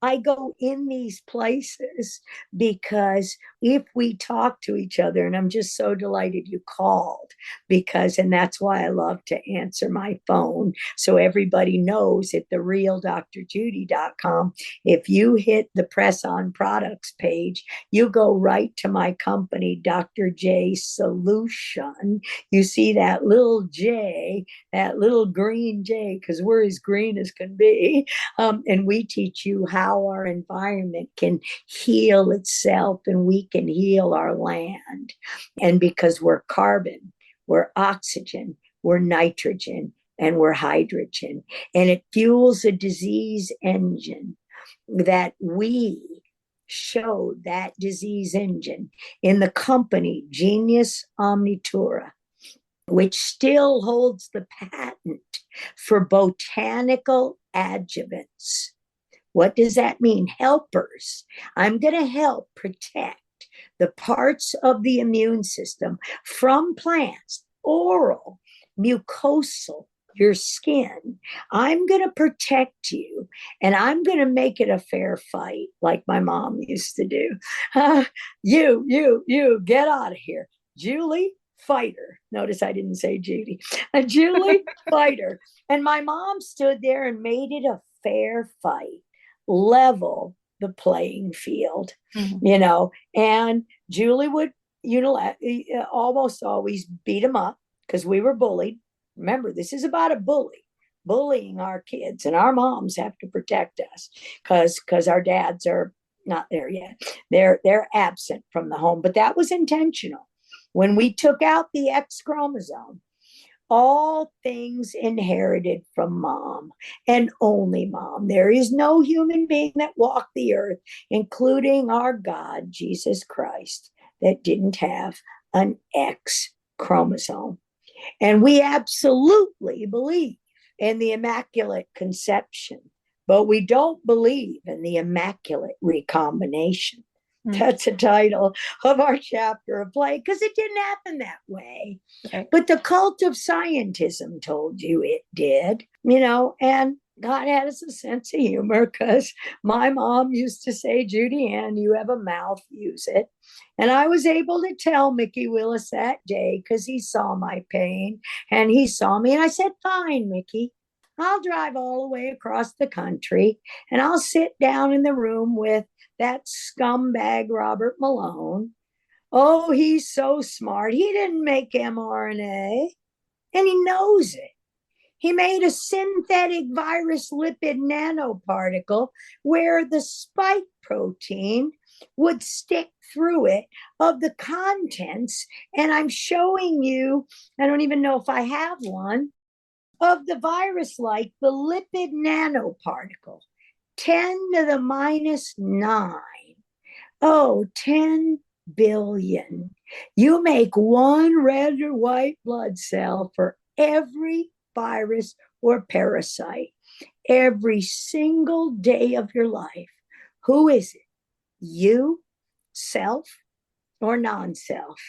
Speaker 3: I go in these places because if we talk to each other, and I'm just so delighted you called, and that's why I love to answer my phone. So everybody knows at therealdrjudy.com, if you hit the press on products page, you go right to my company, Dr. J Solution. You see that little J, that little green J, because we're as green as can be. And we teach you how our environment can heal itself and we can heal our land. And because we're carbon, we're oxygen, we're nitrogen, and we're hydrogen. And it fuels a disease engine that we showed that disease engine in the company Genius Omnitura, which still holds the patent for botanical adjuvants. What does that mean? Helpers. I'm going to help protect the parts of the immune system from plants, oral, mucosal, your skin. I'm going to protect you, and I'm going to make it a fair fight, like my mom used to do. You, get out of here. Julie, fighter. Notice I didn't say Judy. Julie, fighter. And my mom stood there and made it a fair fight, level the playing field, and Julie would almost always beat him up because we were bullied. Remember, this is about a bullying our kids, and our moms have to protect us because our dads are not there yet. They're absent from the home, but that was intentional. When we took out the X chromosome, all things inherited from mom and only mom. There is no human being that walked the earth, including our God, Jesus Christ, that didn't have an X chromosome. And we absolutely believe in the Immaculate Conception, but we don't believe in the Immaculate Recombination. That's the title of our chapter of play, because it didn't happen that way. Okay. But the cult of scientism told you it did, and God had us a sense of humor, because my mom used to say, Judy Ann, you have a mouth, use it. And I was able to tell Mickey Willis that day because he saw my pain and he saw me. And I said, fine, Mickey, I'll drive all the way across the country and I'll sit down in the room with that scumbag Robert Malone. Oh, he's so smart. He didn't make mRNA, and he knows it. He made a synthetic virus lipid nanoparticle where the spike protein would stick through it of the contents. And I'm showing you, I don't even know if I have one, of the virus, like the lipid nanoparticle. 10 to the minus 9. Oh, 10 billion. You make one red or white blood cell for every virus or parasite every single day of your life. Who is it? You, self, or non-self,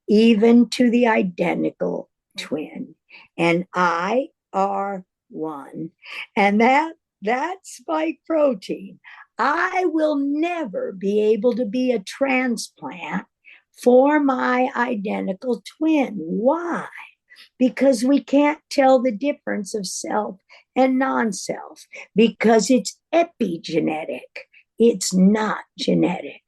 Speaker 3: even to the identical twin. And I are one. And that spike protein, I will never be able to be a transplant for my identical twin. Why? Because we can't tell the difference of self and non-self, because it's epigenetic. It's not genetic.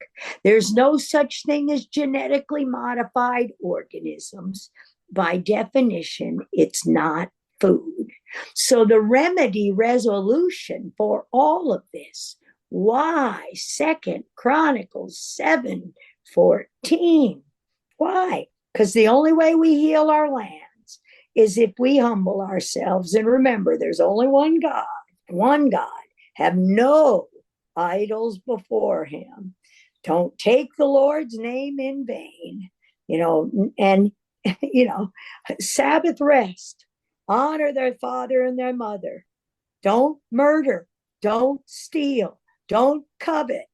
Speaker 3: There's no such thing as genetically modified organisms. By definition, it's not food. So the remedy resolution for all of this, why? 2 Chronicles 7:14. Why? Because the only way we heal our lands is if we humble ourselves. And remember, there's only one God. Have no idols before him. Don't take the Lord's name in vain. And Sabbath rest. Honor their father and their mother. Don't murder. Don't steal. Don't covet.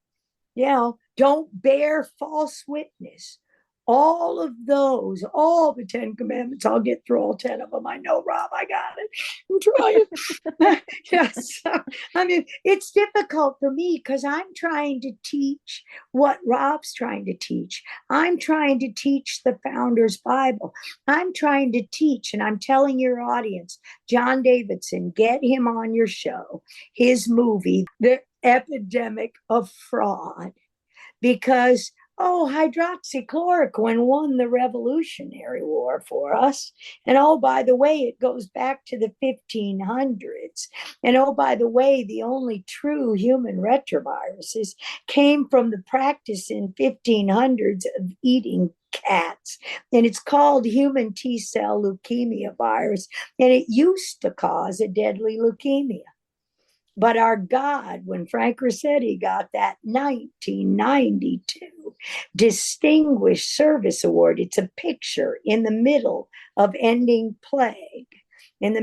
Speaker 3: Don't bear false witness. All of those, all the 10 commandments, I'll get through all 10 of them. I know, Rob, I got it. I'm trying. Yes. I mean, it's difficult for me because I'm trying to teach what Rob's trying to teach. I'm trying to teach the Founder's Bible. I'm trying to teach, and I'm telling your audience, John Davidson, get him on your show, his movie, The Epidemic of Fraud, because hydroxychloroquine won the Revolutionary War for us. And by the way, it goes back to the 1500s. And by the way, the only true human retroviruses came from the practice in 1500s of eating cats. And it's called human T-cell leukemia virus. And it used to cause a deadly leukemia. But our God, when Frank Rossetti got that 1992 Distinguished Service Award, it's a picture in the middle of Ending Plague. And I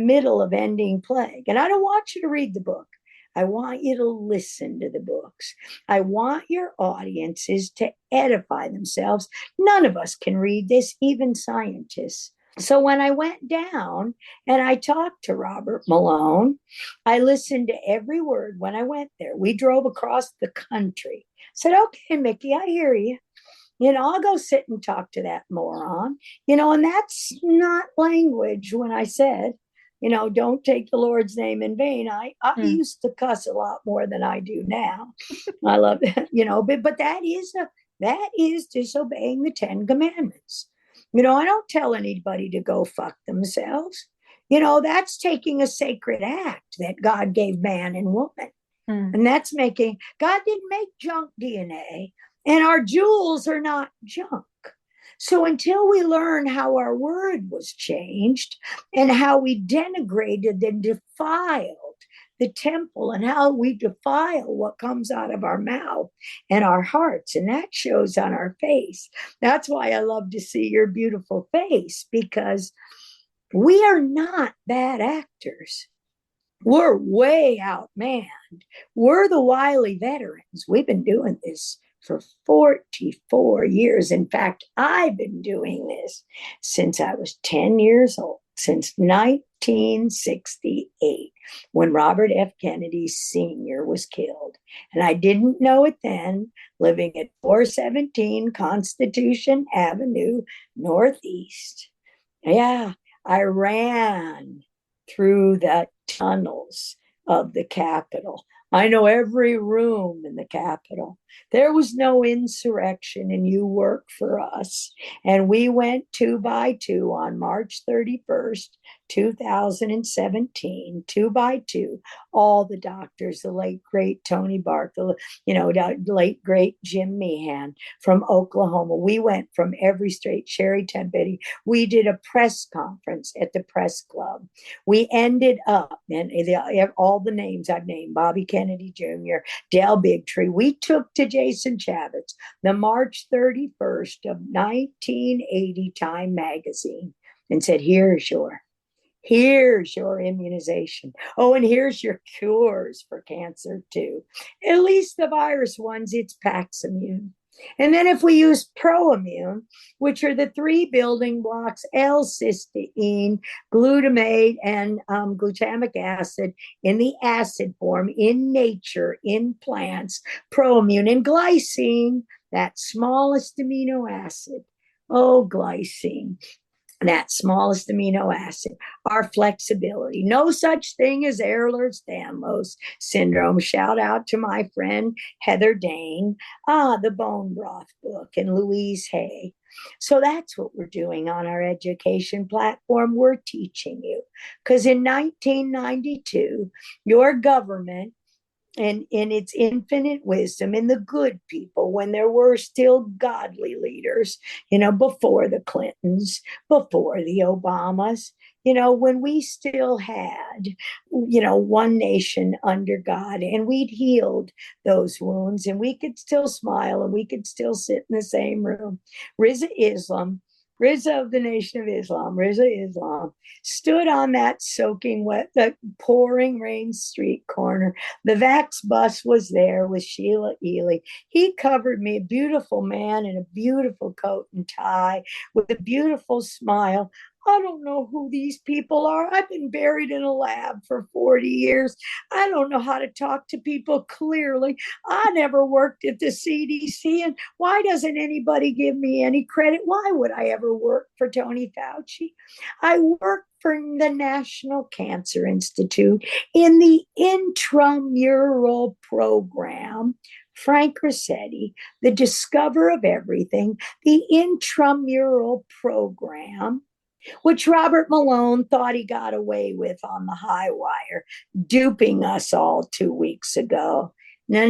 Speaker 3: don't want you to read the book. I want you to listen to the books. I want your audiences to edify themselves. None of us can read this, even scientists. So when I went down and I talked to Robert Malone, I listened to every word when I went there. We drove across the country. I said, okay, Mickey, I hear you. I'll go sit and talk to that moron. And that's not language when I said, don't take the Lord's name in vain. I used to cuss a lot more than I do now. I love that, but that is disobeying the 10 Commandments. I don't tell anybody to go fuck themselves. That's taking a sacred act that God gave man and woman. And that's God didn't make junk DNA, and our jewels are not junk. So until we learn how our word was changed and how we denigrated and defiled the temple and how we defile what comes out of our mouth and our hearts, and that shows on our face. That's why I love to see your beautiful face, because we are not bad actors. We're way outmanned. We're the wily veterans. We've been doing this for 44 years. In fact, I've been doing this since I was 10 years old, since 1968, when Robert F. Kennedy Sr. was killed. And I didn't know it then, living at 417 Constitution Avenue, Northeast. Yeah, I ran through the tunnels of the Capitol. I know every room in the Capitol. There was no insurrection, and you worked for us. And we went 2 by 2 on March 31st, 2017, 2 by 2. All the doctors, the late, great Tony Bark, the late, great Jim Meehan from Oklahoma. We went from every state, Sherry Tempety. We did a press conference at the press club. We ended up, and all the names I've named, Bobby Kennedy Jr., Del Bigtree, we took to Jason Chavez the March 31st of 1980 Time magazine and said, here's your immunization. Oh, and here's your cures for cancer too. At least the virus ones, it's Paximune. And then if we use ProImmune, which are the 3 building blocks, L-cysteine, glutamate, and glutamic acid in the acid form in nature, in plants, ProImmune, and glycine, that smallest amino acid. Oh, glycine. That smallest amino acid, our flexibility. No such thing as Ehlers-Danlos syndrome. Shout out to my friend Heather Dane, the Bone Broth book, and Louise Hay. So that's what we're doing on our education platform. We're teaching you. Because in 1992, your government, and in its infinite wisdom, and the good people, when there were still godly leaders, before the Clintons, before the Obamas, when we still had, one nation under God, and we'd healed those wounds, and we could still smile, and we could still sit in the same room. Rizza of the Nation of Islam, Rizza Islam, stood on that soaking wet, that pouring rain street corner. The Vax bus was there with Sheila Ely. He covered me, a beautiful man in a beautiful coat and tie with a beautiful smile. I don't know who these people are. I've been buried in a lab for 40 years. I don't know how to talk to people clearly. I never worked at the CDC, and why doesn't anybody give me any credit? Why would I ever work for Tony Fauci? I work for the National Cancer Institute in the intramural program. Frank Rossetti, the discover of everything, the intramural program, which Robert Malone thought he got away with on the high wire, duping us all 2 weeks ago. No.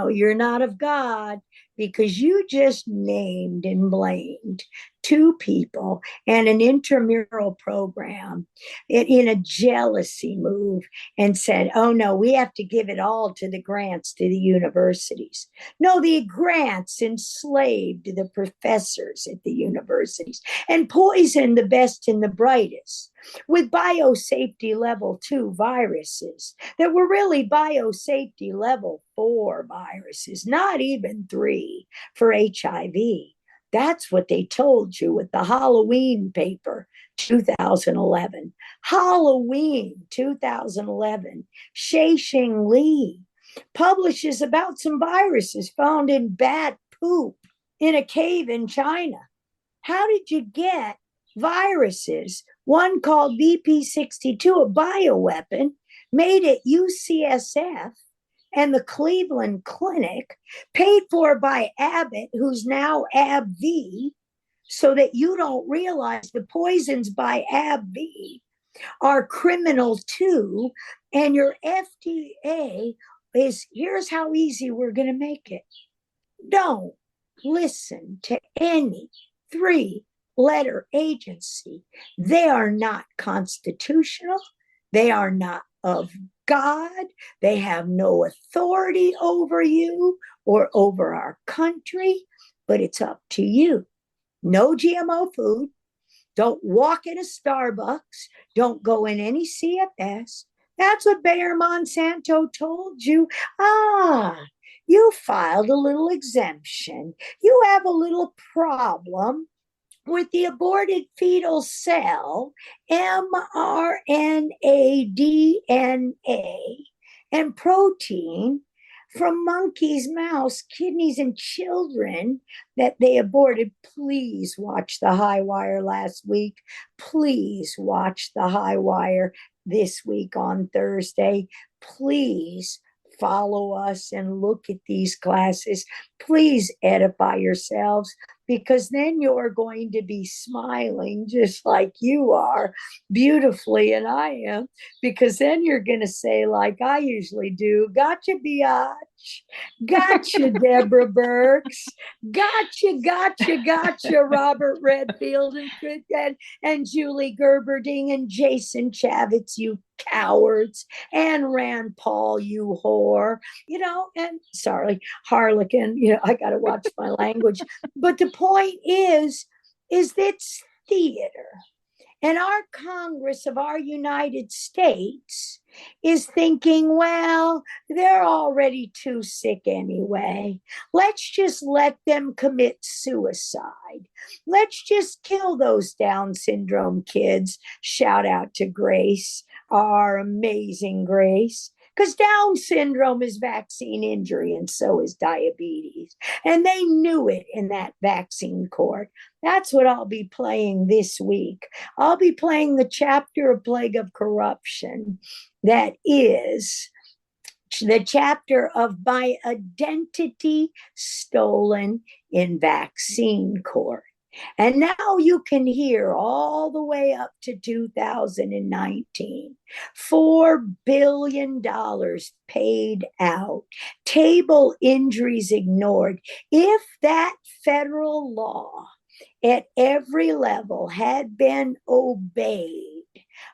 Speaker 3: You're not of God, because you just named and blamed two people and an intramural program in a jealousy move and said, oh no, we have to give it all to the grants to the universities. No, the grants enslaved the professors at the universities and poisoned the best and the brightest with biosafety level 2 viruses that were really biosafety level 4 viruses, not even 3 for HIV. That's what they told you with the Halloween paper, 2011. Halloween 2011. Shei-Xing Li publishes about some viruses found in bat poop in a cave in China. How did you get viruses? One called BP62, a bioweapon, made at UCSF and the Cleveland Clinic, paid for by Abbott, who's now AbbVie, so that you don't realize the poisons by AbbVie are criminal too. And your FDA is, here's how easy we're going to make it. Don't listen to any 3-letter agency. They are not constitutional. They are not of God. They have no authority over you or over our country, but it's up to you. No GMO food. Don't walk in a Starbucks. Don't go in any CFS. That's what Bayer Monsanto told you. You filed a little exemption. You have a little problem with the aborted fetal cell, mRNA, DNA, and protein from monkeys, mouse, kidneys, and children that they aborted. Please watch the High Wire last week. Please watch the High Wire this week on Thursday. Please follow us and look at these classes. Please edify yourselves, because then you're going to be smiling just like you are beautifully, and I am, because then you're going to say, like I usually do, gotcha, Biatch. Gotcha, Deborah Burks. Gotcha, Robert Redfield and Julie Gerberding and Jason Chavitz, you cowards, and Rand Paul, you whore, and sorry, Harlequin, I got to watch my language. But the point is that's theater. And our Congress of our United States is thinking, well, they're already too sick anyway. Let's just let them commit suicide. Let's just kill those Down syndrome kids. Shout out to Grace, our amazing Grace. Because Down syndrome is vaccine injury, and so is diabetes. And they knew it in that vaccine court. That's what I'll be playing this week. I'll be playing the chapter of Plague of Corruption that is the chapter of My Identity Stolen in Vaccine Court. And now you can hear all the way up to 2019, $4 billion paid out, table injuries ignored. If that federal law at every level had been obeyed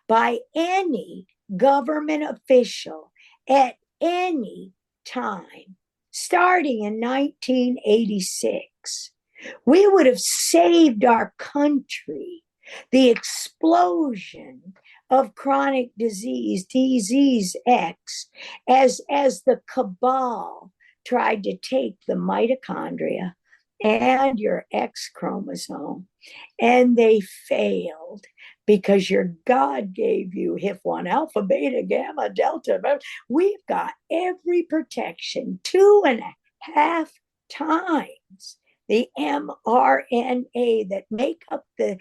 Speaker 3: by any government official at any time, starting in 1986, we would have saved our country the explosion of chronic disease X, as the cabal tried to take the mitochondria and your X chromosome, and they failed because your God gave you HIF1 alpha, beta, gamma, delta. We've got every protection 2.5 times the mRNA that make up the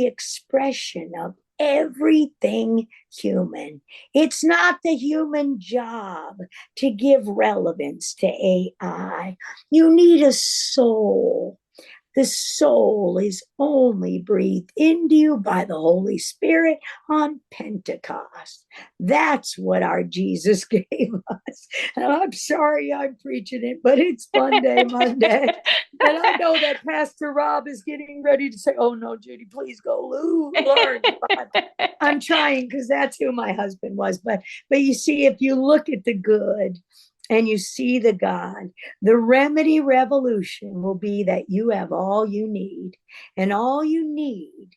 Speaker 3: expression of everything human. It's not the human job to give relevance to AI. You need a soul. The soul is only breathed into you by the Holy Spirit on Pentecost. That's what our Jesus gave us. And I'm sorry I'm preaching it, but it's Monday. And I know that Pastor Rob is getting ready to say, oh no, Judy, please go learn. I'm trying, because that's who my husband was. But you see, if you look at the good and you see the God, the remedy revolution will be that you have all you need. And all you need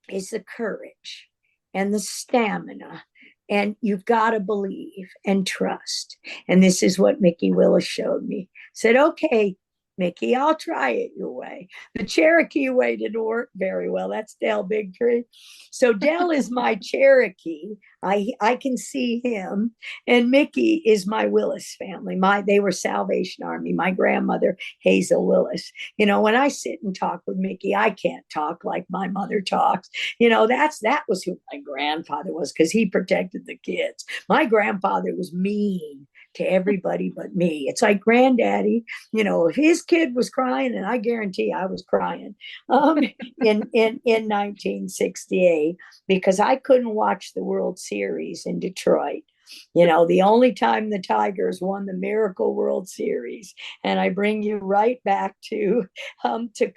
Speaker 3: is the courage and the stamina. And you've got to believe and trust. And this is what Mickey Willis showed me. Said, okay, Mickey, I'll try it your way. The Cherokee way didn't work very well. That's Dale Bigtree. So Dale is my Cherokee. I can see him. And Mickey is my Willis family. They were Salvation Army. My grandmother, Hazel Willis. You know, when I sit and talk with Mickey, I can't talk like my mother talks. You know, that was who my grandfather was, because he protected the kids. My grandfather was mean to everybody but me. It's like Granddaddy, you know, if his kid was crying, and I guarantee I was crying in 1968, because I couldn't watch the World Series in Detroit. You know, the only time the Tigers won the Miracle World Series. And I bring you right back to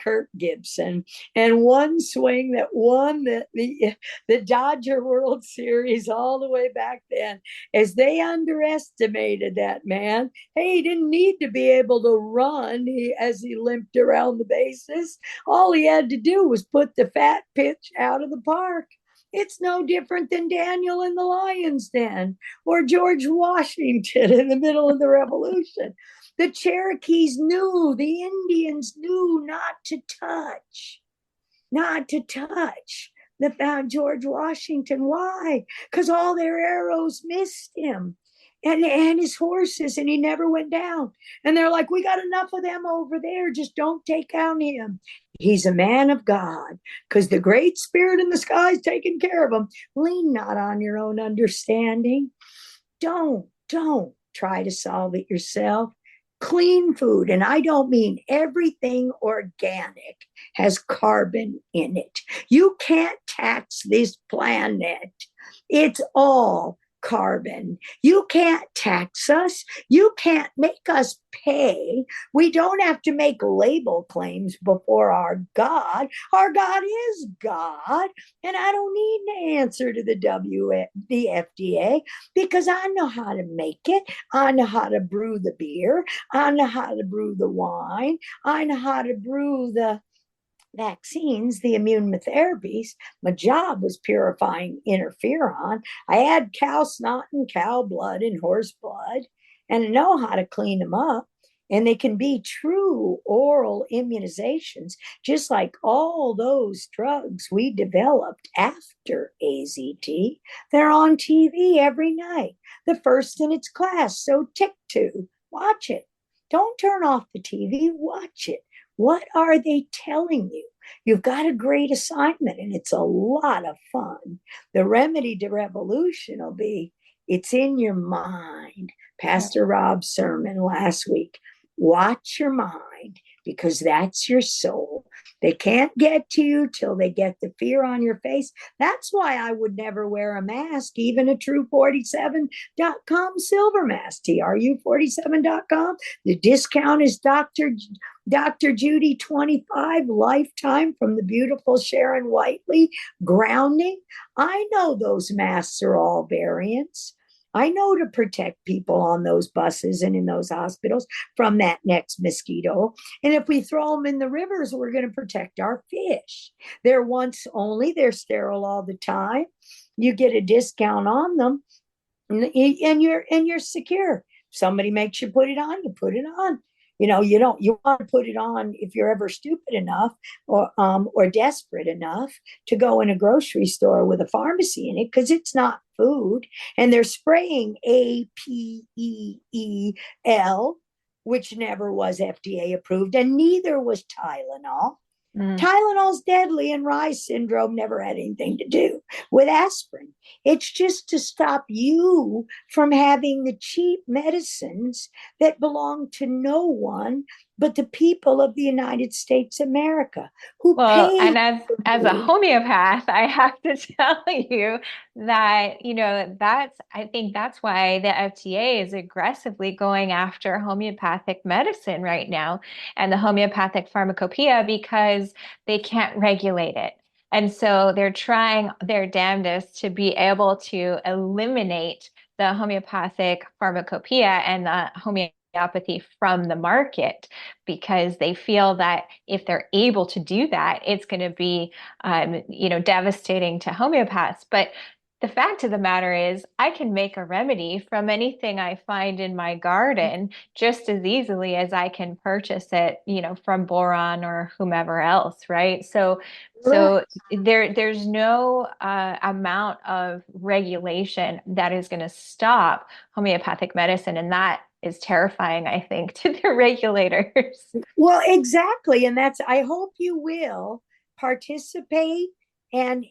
Speaker 3: Kirk Gibson, and one swing that won the Dodger World Series all the way back then, as they underestimated that man. Hey, he didn't need to be able to run as he limped around the bases. All he had to do was put the fat pitch out of the park. It's no different than Daniel in the lion's den, or George Washington in the middle of the Revolution. The Cherokees knew, the Indians knew not to touch the George Washington. Why? Because all their arrows missed him. And his horses, and he never went down. And they're like, we got enough of them over there. Just don't take out him. He's a man of God, because the great spirit in the sky is taking care of him. Lean not on your own understanding. Don't try to solve it yourself. Clean food, and I don't mean everything organic, has carbon in it. You can't tax this planet. It's all carbon. You can't tax us. You can't make us pay. We don't have to make label claims before our God. Our God is God. And I don't need to answer to the FDA, because I know how to make it. I know how to brew the beer. I know how to brew the wine. I know how to brew the vaccines, the immunotherapies. My job was purifying interferon. I had cow snot and cow blood and horse blood, and I know how to clean them up. And they can be true oral immunizations, just like all those drugs we developed after AZT. They're on TV every night, the first in its class. So TIC2, watch it. Don't turn off the TV, watch it. What are they telling you? You've got a great assignment, and it's a lot of fun. The remedy to revolution will be, it's in your mind. Pastor Rob's sermon last week. Watch your mind, because that's your soul. They can't get to you till they get the fear on your face. That's why I would never wear a mask, even a true47.com silver mask, TRU47.com. The discount is Dr. Judy 25 lifetime from the beautiful Sharon Whiteley. Grounding. I know those masks are all variants. I know to protect people on those buses and in those hospitals from that next mosquito. And if we throw them in the rivers, we're going to protect our fish. They're once only, they're sterile all the time. You get a discount on them, and you're secure. Somebody makes you put it on, you put it on. You know, you want to put it on if you're ever stupid enough or desperate enough to go in a grocery store with a pharmacy in it, because it's not food. And they're spraying APEEL, which never was FDA approved, and neither was Tylenol. Tylenol's deadly, and Rye syndrome never had anything to do with aspirin. It's just to stop you from having the cheap medicines that belong to no one but the people of the United States of America who
Speaker 2: Well, and
Speaker 3: paid
Speaker 2: as a
Speaker 3: me.
Speaker 2: homeopath, I have to tell you that, I think that's why the FDA is aggressively going after homeopathic medicine right now and the homeopathic pharmacopoeia because they can't regulate it. And so they're trying their damnedest to be able to eliminate the homeopathic pharmacopoeia and the homeopathy from the market because they feel that if they're able to do that, it's going to be, devastating to homeopaths. But the fact of the matter is, I can make a remedy from anything I find in my garden just as easily as I can purchase it, from Boron or whomever else, right? So there's no amount of regulation that is going to stop homeopathic medicine, and that is terrifying, I think, to the regulators.
Speaker 3: Well, exactly. And I hope you will participate and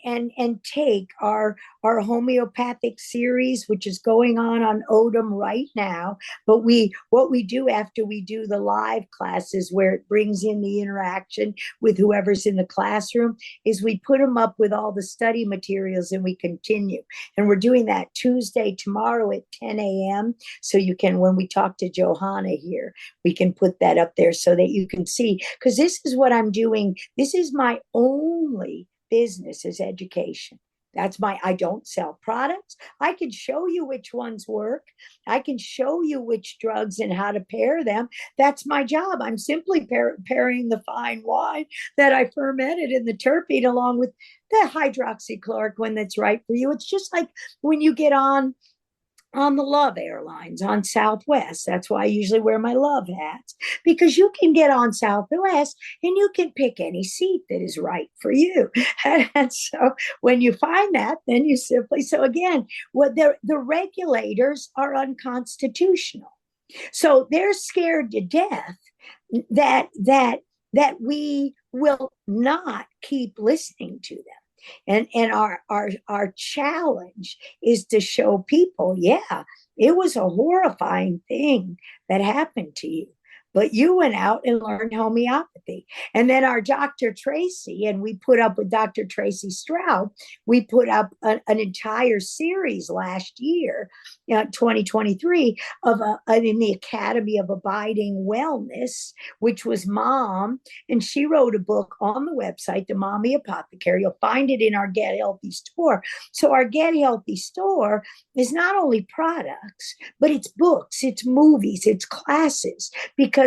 Speaker 3: take our homeopathic series, which is going on Odom right now. But what we do after we do the live classes where it brings in the interaction with whoever's in the classroom is we put them up with all the study materials and we continue. And we're doing that Tuesday tomorrow at 10 a.m. So you can, when we talk to Johanna here, we can put that up there so that you can see, because this is what I'm doing. This is my only business is education. I don't sell products. I can show you which ones work. I can show you which drugs and how to pair them. That's my job. I'm simply pairing the fine wine that I fermented in the terpene along with the hydroxychloroquine that's right for you. It's just like when you get on the Love Airlines on Southwest. That's why I usually wear my Love hats, because you can get on Southwest and you can pick any seat that is right for you. And so when you find that, then you simply, so again, the regulators are unconstitutional. So they're scared to death that we will not keep listening to them. And our challenge is to show people, yeah, it was a horrifying thing that happened to you, but you went out and learned homeopathy. And then our Dr. Tracy, and we put up with Dr. Tracy Stroud, we put up an entire series last year, 2023, in the Academy of Abiding Wellness, which was Mom. And she wrote a book on the website, The Mommy Apothecary. You'll find it in our Get Healthy store. So our Get Healthy store is not only products, but it's books, it's movies, it's classes, because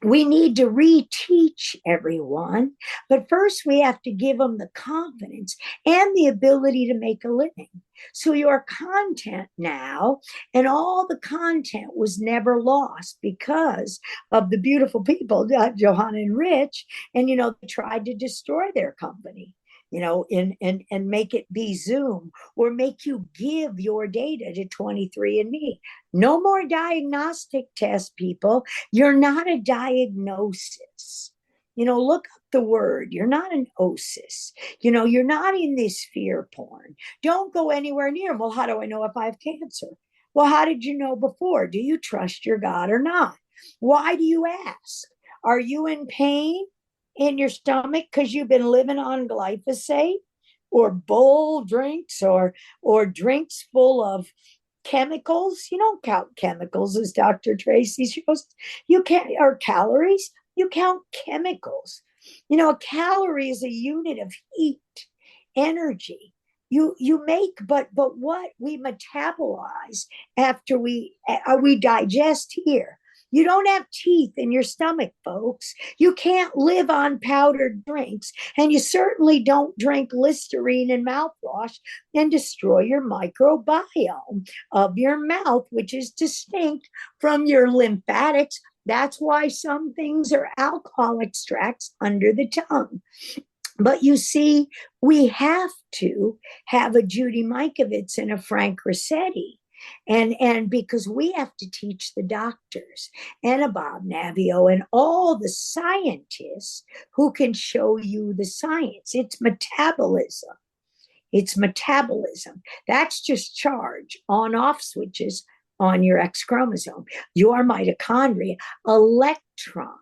Speaker 3: we need to reteach everyone. But first, we have to give them the confidence and the ability to make a living. So your content now, and all the content was never lost because of the beautiful people, Johanna and Rich, and, they tried to destroy their company. And make it be Zoom or make you give your data to 23andMe. No more diagnostic tests, people. You're not a diagnosis. Look up the word. You're not an osis. You're not in this fear porn. Don't go anywhere near. Well, how do I know if I have cancer? Well, how did you know before? Do you trust your God or not? Why do you ask? Are you in pain in your stomach because you've been living on glyphosate or bowl drinks or drinks full of chemicals? You don't count chemicals, as Dr. Tracy shows. You can't, or calories. You count chemicals. A calorie is a unit of heat, energy. You make, but what we metabolize after we digest here. You don't have teeth in your stomach, folks. You can't live on powdered drinks, and you certainly don't drink Listerine and mouthwash and destroy your microbiome of your mouth, which is distinct from your lymphatics. That's why some things are alcohol extracts under the tongue. But you see, we have to have a Judy Mikovits and a Frank Rossetti. And because we have to teach the doctors and a Bob Navio and all the scientists who can show you the science. It's metabolism. It's metabolism. That's just charge on-off switches on your X chromosome. Your mitochondria, electrons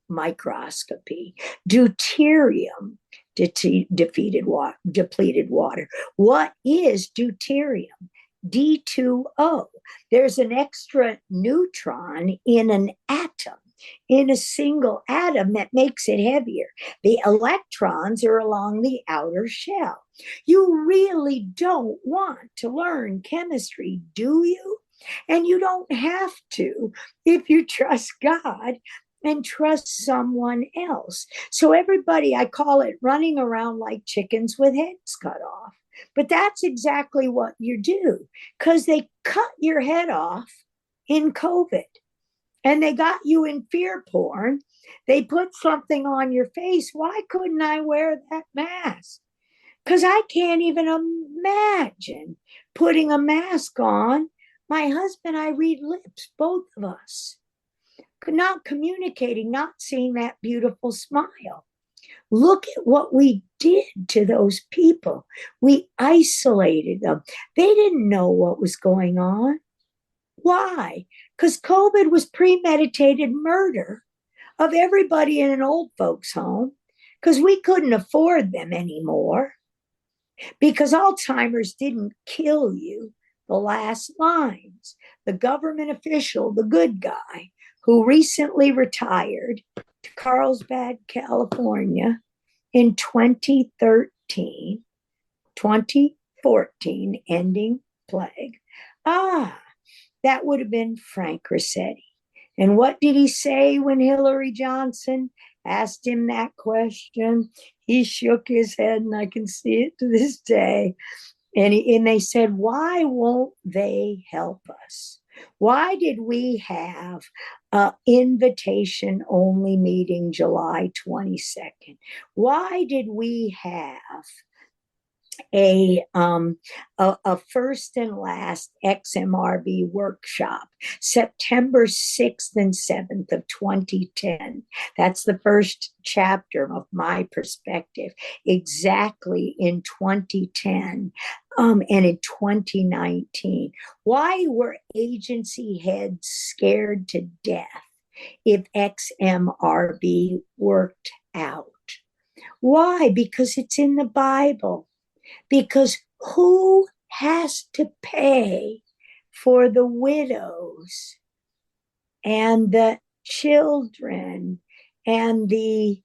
Speaker 3: microscopy. Deuterium depleted water. What is deuterium? D2O. There's an extra neutron in an atom, in a single atom, that makes it heavier. The electrons are along the outer shell. You really don't want to learn chemistry, do you? And you don't have to if you trust God and trust someone else. So everybody, I call it running around like chickens with heads cut off. But that's exactly what you do, because they cut your head off in COVID and they got you in fear porn. They put something on your face. Why couldn't I wear that mask? Because I can't even imagine putting a mask on. My husband, I read lips, both of us, not communicating, not seeing that beautiful smile. Look at what we did to those people. We isolated them. They didn't know what was going on. Why? Because COVID was premeditated murder of everybody in an old folks' home, because we couldn't afford them anymore, because Alzheimer's didn't kill you. The last lines, the government official, the good guy, who recently retired to Carlsbad, California in 2013, 2014, ending plague. That would have been Frank Rossetti. And what did he say when Hillary Johnson asked him that question? He shook his head, and I can see it to this day. And they said, why won't they help us? Why did we have an invitation-only meeting July 22nd? Why did we have a first and last XMRV workshop, September 6th and 7th of 2010? That's the first chapter of my perspective, exactly in 2010 and in 2019. Why were agency heads scared to death if XMRV worked out? Why? Because it's in the Bible. Because who has to pay for the widows and the children and the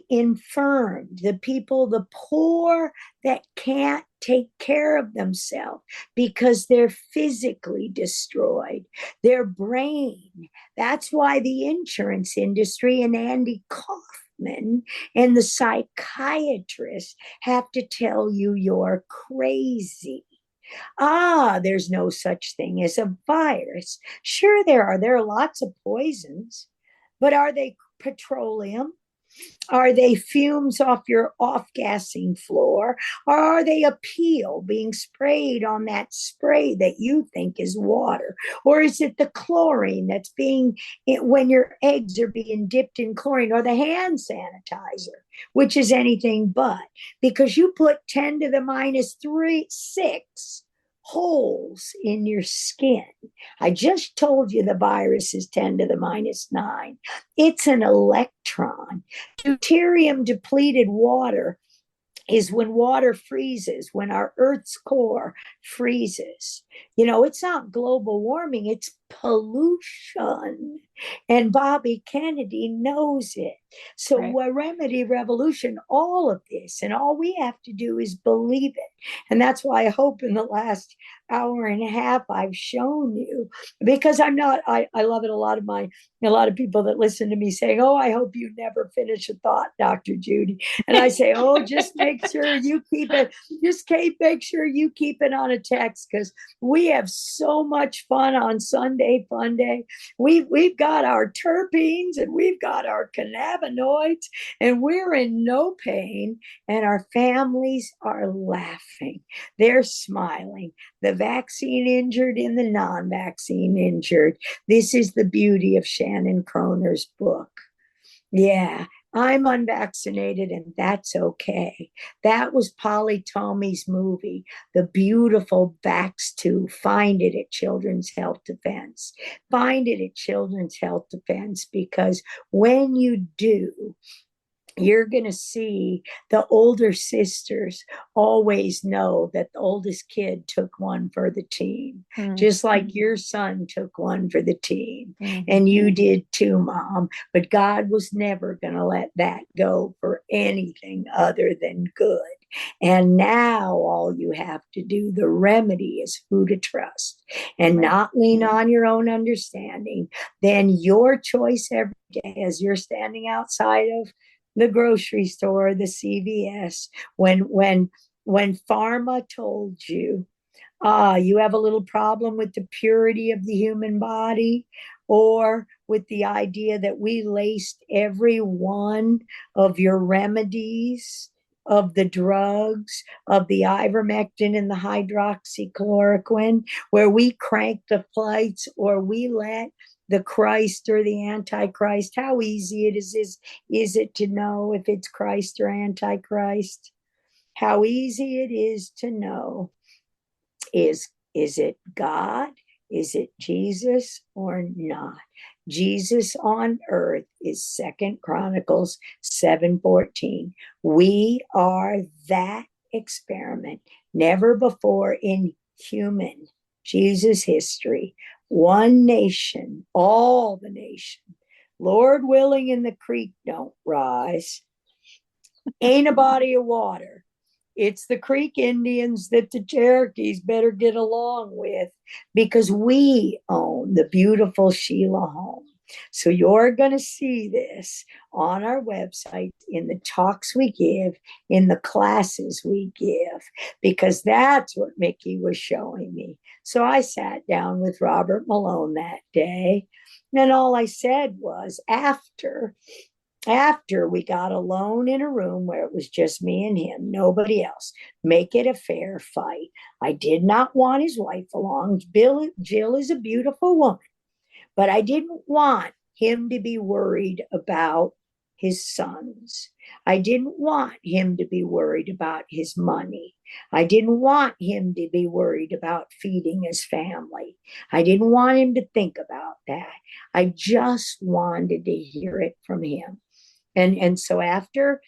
Speaker 3: infirm, the people, the poor that can't take care of themselves because they're physically destroyed, their brain? That's why the insurance industry and Andy Kaufman and the psychiatrists have to tell you you're crazy. There's no such thing as a virus. Sure, there are. There are lots of poisons, but are they petroleum? Are they fumes off your off-gassing floor? Or are they a peel being sprayed on that spray that you think is water? Or is it the chlorine that's being, when your eggs are being dipped in chlorine, or the hand sanitizer, which is anything but? Because you put 10 to the minus 6 holes in your skin. I just told you the virus is 10 to the minus 9. It's an electron. Deuterium depleted water is when water freezes, when our Earth's core freezes. It's not global warming, it's pollution. And Bobby Kennedy knows it. So right. Remedy revolution, all of this, and all we have to do is believe it. And that's why I hope in the last hour and a half I've shown you, because I love it. A lot of people that listen to me saying, I hope you never finish a thought, Dr. Judy. And I say, just make sure you keep it. Make sure you keep it on a text, because we have so much fun on Sunday Fun Day. We've got our terpenes and we've got our cannabinoids, and we're in no pain, and our families are laughing. They're smiling. The vaccine injured and the non-vaccine injured. This is the beauty of Shannon Kroner's book. Yeah, I'm unvaccinated and that's okay. That was Polly Tommy's movie, The Beautiful Vax 2. Find it at Children's Health Defense. Find it at Children's Health Defense, because when you do, you're going to see the older sisters always know that the oldest kid took one for the team, just like your son took one for the team. And you did too, Mom. But God was never going to let that go for anything other than good. And now all you have to do, the remedy, is who to trust and not lean on your own understanding. Then your choice every day, as you're standing outside of the grocery store, the CVS, when pharma told you, you have a little problem with the purity of the human body, or with the idea that we laced every one of your remedies, of the drugs, of the ivermectin and the hydroxychloroquine, where we cranked the plates, or we let the Christ or the Antichrist. How easy is it to know if it's Christ or Antichrist? How easy it is to know. Is it God? Is it Jesus or not? Jesus on earth is 2 Chronicles 7:14. We are that experiment. Never before in human Jesus history, one nation, all the nation, Lord willing, and the creek don't rise, ain't a body of water. It's the Creek Indians that the Cherokees better get along with, because we own the beautiful Sheila home. So you're going to see this on our website, in the talks we give, in the classes we give, because that's what Mickey was showing me. So I sat down with Robert Malone that day, and all I said was, after we got alone in a room where it was just me and him, nobody else, make it a fair fight. I did not want his wife along. Jill is a beautiful woman, but I didn't want him to be worried about his sons. I didn't want him to be worried about his money. I didn't want him to be worried about feeding his family. I didn't want him to think about that. I just wanted to hear it from him. And so after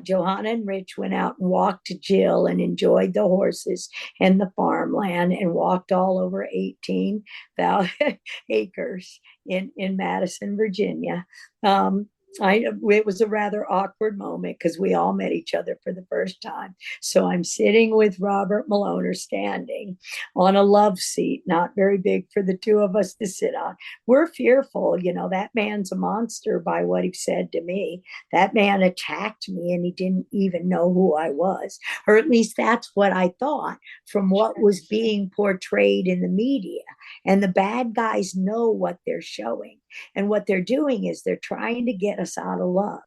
Speaker 3: Johanna and Rich went out and walked to Jill and enjoyed the horses and the farmland, and walked all over 18 acres in Madison, Virginia. It was a rather awkward moment, because we all met each other for the first time. So I'm sitting with Robert Malone, or standing on a love seat, not very big for the two of us to sit on. We're fearful. That man's a monster by what he said to me. That man attacked me, and he didn't even know who I was. Or at least that's what I thought from what was being portrayed in the media. And the bad guys know what they're showing. And what they're doing is they're trying to get us out of love.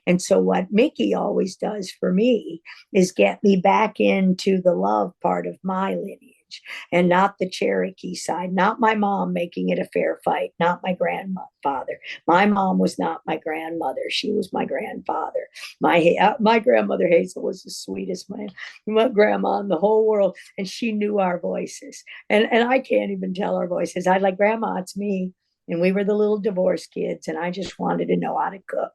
Speaker 3: And so what Mickey always does for me is get me back into the love part of my lineage, and not the Cherokee side, not my mom making it a fair fight, not my grandfather. My mom was not my grandmother. She was my grandfather. My grandmother Hazel was the sweetest my grandma in the whole world, and she knew our voices. And I can't even tell our voices. I'd like, Grandma, it's me. And we were the little divorced kids, and I just wanted to know how to cook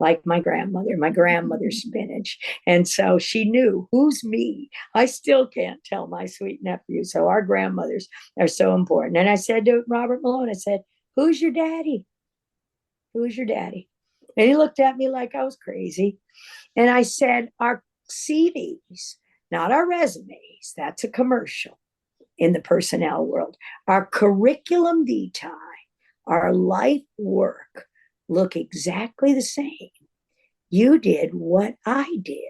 Speaker 3: like my grandmother's spinach. And so she knew, who's me? I still can't tell my sweet nephew. So our grandmothers are so important. And I said to Robert Malone, I said, who's your daddy? Who's your daddy? And he looked at me like I was crazy. And I said, our CVs, not our resumes. That's a commercial in the personnel world. Our curriculum vitae, our life work, look exactly the same. You did what I did.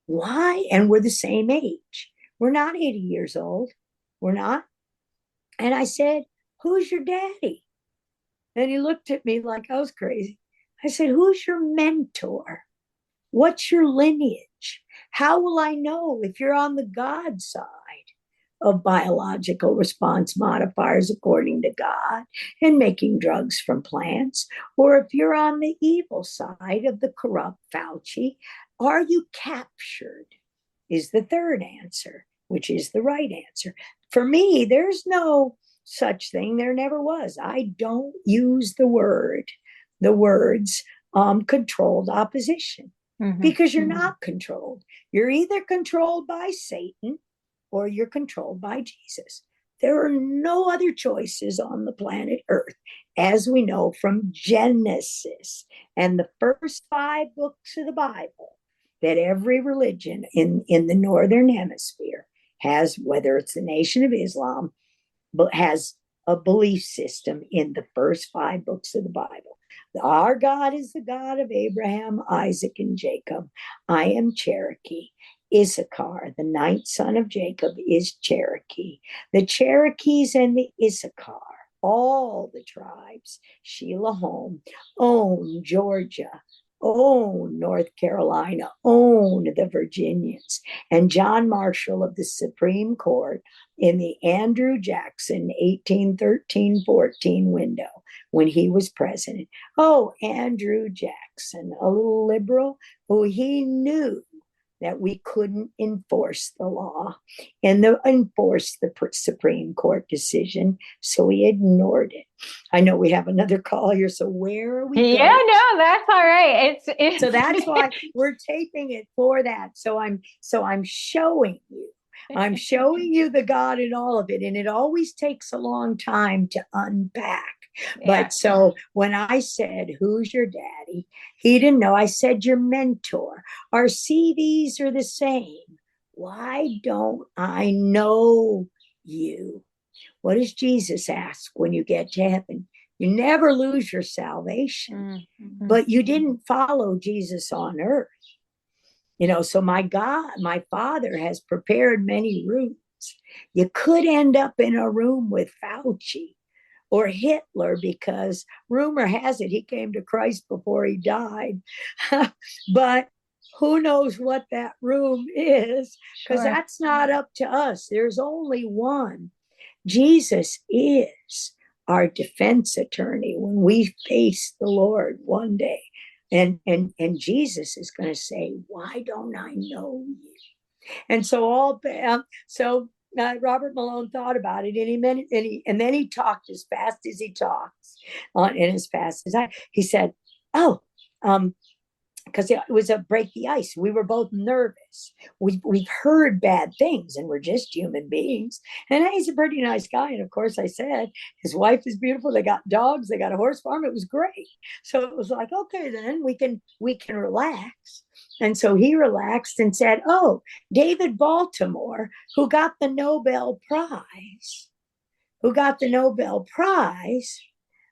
Speaker 3: Why? And we're the same age. We're not 80 years old. We're not. And I said, who's your daddy? And he looked at me like I was crazy. I said, who's your mentor? What's your lineage? How will I know if you're on the God side? of biological response modifiers according to God and making drugs from plants, or if you're on the evil side of the corrupt Fauci, are you captured? Is the third answer, which is the right answer. For me, there's no such thing. There never was. I don't use the words controlled opposition, because you're not controlled. You're either controlled by Satan or you're controlled by Jesus. There are no other choices on the planet Earth, as we know from Genesis and the first 5 books of the Bible that every religion in the Northern Hemisphere has, whether it's the Nation of Islam, but has a belief system in the first 5 books of the Bible. Our God is the God of Abraham, Isaac, and Jacob. I am Cherokee. Issachar, the 9th son of Jacob, is Cherokee. The Cherokees and the Issachar, all the tribes, Sheila Home, own Georgia, own North Carolina, own the Virginians. And John Marshall of the Supreme Court in the Andrew Jackson 1813-14 window when he was president. Oh, Andrew Jackson, a little liberal who he knew that we couldn't enforce the law and enforce the Supreme Court decision, so he ignored it. I know we have another call here, so where are we going?
Speaker 2: Yeah, no, that's all right. It's
Speaker 3: So that's why we're taping it for that. So I'm showing you. I'm showing you the God in all of it, and it always takes a long time to unpack. But so when I said, who's your daddy? He didn't know. I said, your mentor. Our CVs are the same. Why don't I know you? What does Jesus ask when you get to heaven? You never lose your salvation, but you didn't follow Jesus on earth. So my God, my Father has prepared many rooms. You could end up in a room with Fauci or Hitler, because rumor has it he came to Christ before he died. But who knows what that room is, because that's not up to us. There's only one. Jesus is our defense attorney when we face the Lord one day. And Jesus is going to say, why don't I know you? And so Robert Malone thought about it, and then he talked as fast as he talks, and as fast as he said, because it was a break the ice. We were both nervous. We've heard bad things, and we're just human beings. And he's a pretty nice guy. And of course, I said his wife is beautiful. They got dogs. They got a horse farm. It was great. So it was like, okay, then we can relax. And so he relaxed and said, oh, David Baltimore, who got the Nobel Prize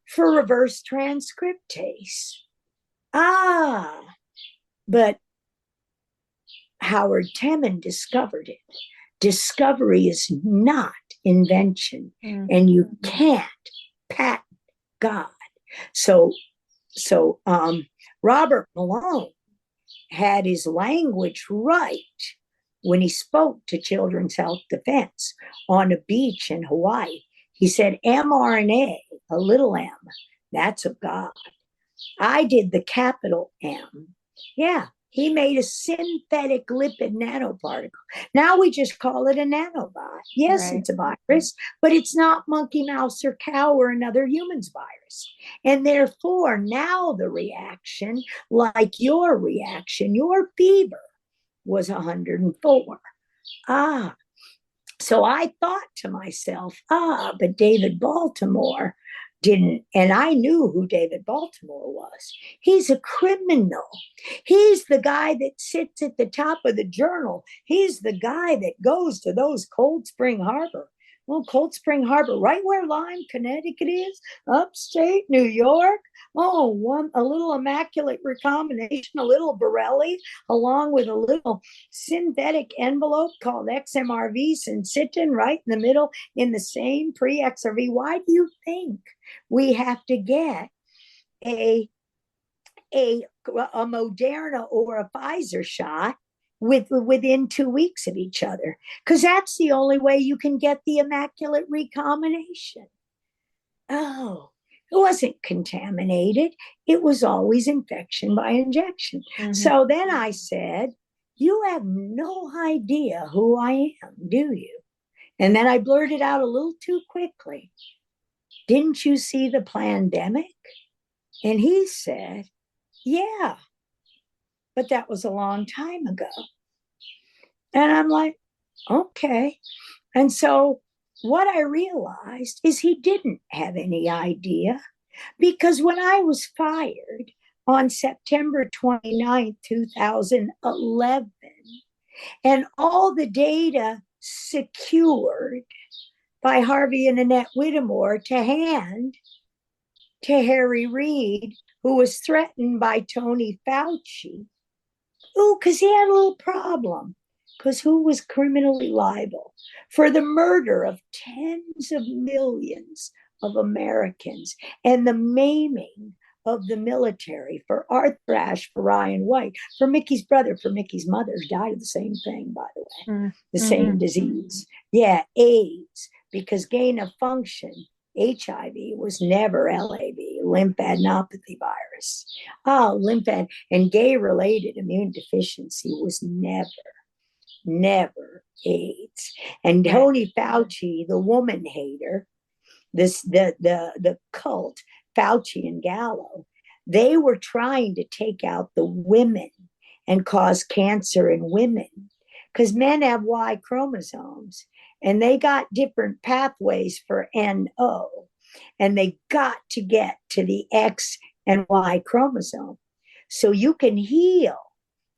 Speaker 3: for reverse transcriptase. But Howard Temin discovered it. Discovery is not invention, and you can't patent God. So Robert Malone had his language right when he spoke to Children's Health Defense on a beach in Hawaii. He said, mRNA, a little m, that's of God. I did the capital M. Yeah, he made a synthetic lipid nanoparticle. Now we just call it a nanobot. Yes, It's a virus, but it's not monkey, mouse, or cow or another human's virus. And therefore, now the reaction, like your reaction, your fever was 104. So I thought to myself, but David Baltimore didn't, and I knew who David Baltimore was. He's a criminal. He's the guy that sits at the top of the journal. He's the guy that goes to those Cold Spring Harbor. Well, Cold Spring Harbor, right where Lyme, Connecticut is, upstate New York. Oh, a little immaculate recombination, a little Borelli, along with a little synthetic envelope called XMRVs and sitting right in the middle in the same pre-XRV. Why do you think we have to get a Moderna or a Pfizer shot within 2 weeks of each other, because that's the only way you can get the immaculate recombination. Oh, it wasn't contaminated. It was always infection by injection. Mm-hmm. So then I said, you have no idea who I am, do you? And then I blurted out a little too quickly, didn't you see the pandemic? And he said, yeah, but that was a long time ago. And I'm like, okay. And so what I realized is he didn't have any idea, because when I was fired on September 29th, 2011, and all the data secured by Harvey and Annette Whittemore to hand to Harry Reid, who was threatened by Tony Fauci. Oh, because he had a little problem. Because who was criminally liable for the murder of tens of millions of Americans and the maiming of the military, for Arthur Ashe, for Ryan White, for Mickey's brother, for Mickey's mother, who died of the same thing, by the way, the same disease. Yeah, AIDS, because gain of function, HIV was never LAV, lymphadenopathy virus. Oh, and gay-related immune deficiency was never AIDS. And Tony Fauci, the woman hater, the cult, Fauci and Gallo, they were trying to take out the women and cause cancer in women, because men have Y chromosomes and they got different pathways for NO, and they got to get to the X and Y chromosome. So you can heal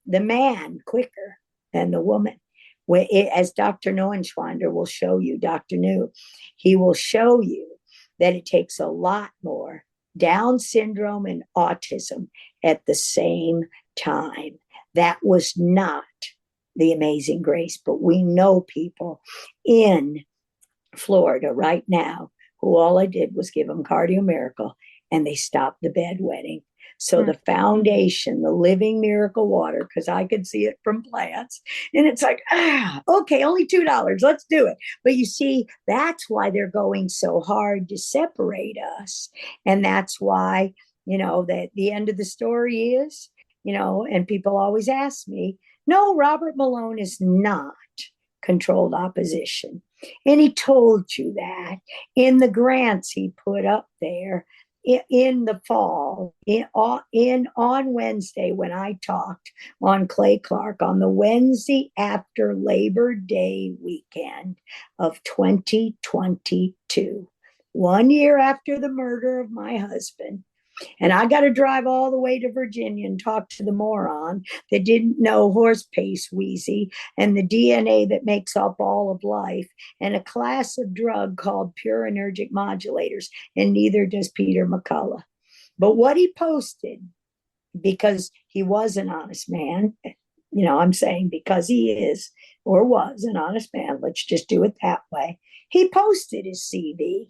Speaker 3: the man quicker than the woman. As Dr. Neuenschwander will show you, Dr. New, he will show you that it takes a lot more Down syndrome and autism at the same time. That was not the Amazing Grace, but we know people in Florida right now who all I did was give them Cardio Miracle and they stopped the bedwetting. So the foundation, the living miracle water, because I could see it from plants, and it's like, okay, only $2, let's do it. But you see, that's why they're going so hard to separate us. And that's why, that the end of the story is, and people always ask me, no, Robert Malone is not controlled opposition. And he told you that in the grants he put up there in the fall, on Wednesday, when I talked on Clay Clark, on the Wednesday after Labor Day weekend of 2022, 1 year after the murder of my husband. And I got to drive all the way to Virginia and talk to the moron that didn't know horse pace wheezy and the DNA that makes up all of life and a class of drug called purinergic modulators. And neither does Peter McCullough. But what he posted, because he was an honest man, I'm saying because he is or was an honest man, let's just do it that way. He posted his CV.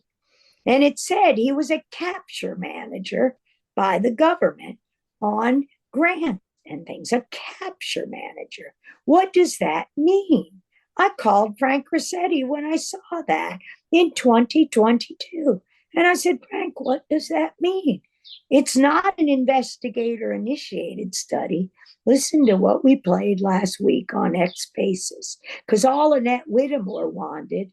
Speaker 3: And it said he was a capture manager by the government on grants and things, a capture manager. What does that mean? I called Frank Rossetti when I saw that in 2022. And I said, Frank, what does that mean? It's not an investigator-initiated study. Listen to what we played last week on X Spaces, because all Annette Whittemore wanted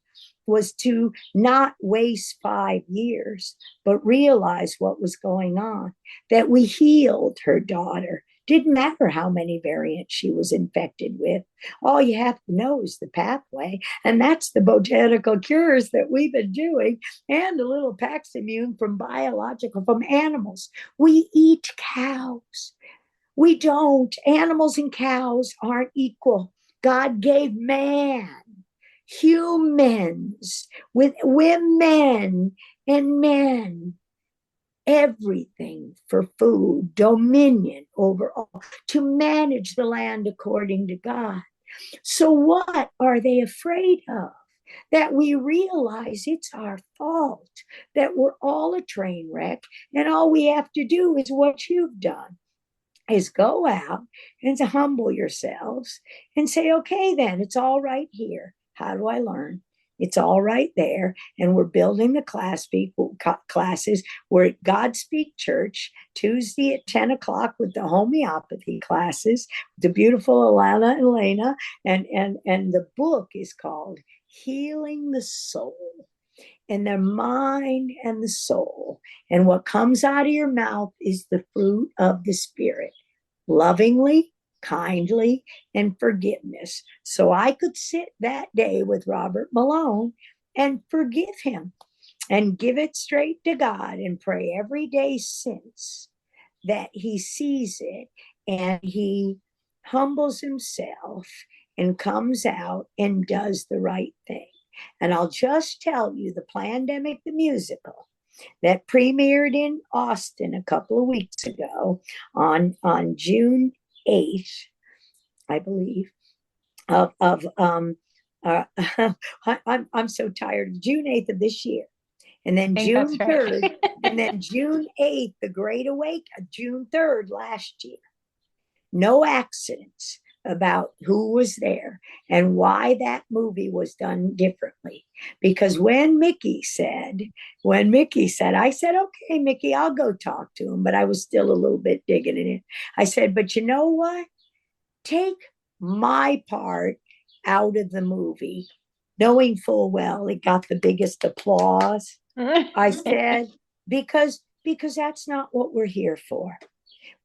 Speaker 3: was to not waste 5 years, but realize what was going on, that we healed her daughter. Didn't matter how many variants she was infected with. All you have to know is the pathway, and that's the botanical cures that we've been doing, and a little Paximune from animals. We eat cows. We don't. Animals and cows aren't equal. God gave man, humans, with women and men, everything for food, dominion over all, to manage the land according to God. So what are they afraid of? That we realize it's our fault, that we're all a train wreck, and all we have to do is what you've done. is go out and to humble yourselves and say, okay, then it's all right here. How do I learn? It's all right there. And we're building the classes. We're at Godspeak Church Tuesday at 10 o'clock with the homeopathy classes, the beautiful Alana and Elena. And the book is called Healing the Soul and the Mind and the Soul. And what comes out of your mouth is the fruit of the Spirit, lovingly, kindly, and forgiveness. So I could sit that day with Robert Malone and forgive him and give it straight to God and pray every day since that he sees it and he humbles himself and comes out and does the right thing. And I'll just tell you, the Plandemic, the musical, that premiered in Austin a couple of weeks ago on June 8th, I believe, I'm so tired. June 8th of this year. And then June 3rd, right. And then June 8th, The Great Awakening, June 3rd last year. No accidents about who was there and why that movie was done differently. Because when Mickey said, I said, okay, Mickey, I'll go talk to him. But I was still a little bit digging in it. I said, but you know what? Take my part out of the movie, knowing full well it got the biggest applause. I said, because that's not what we're here for.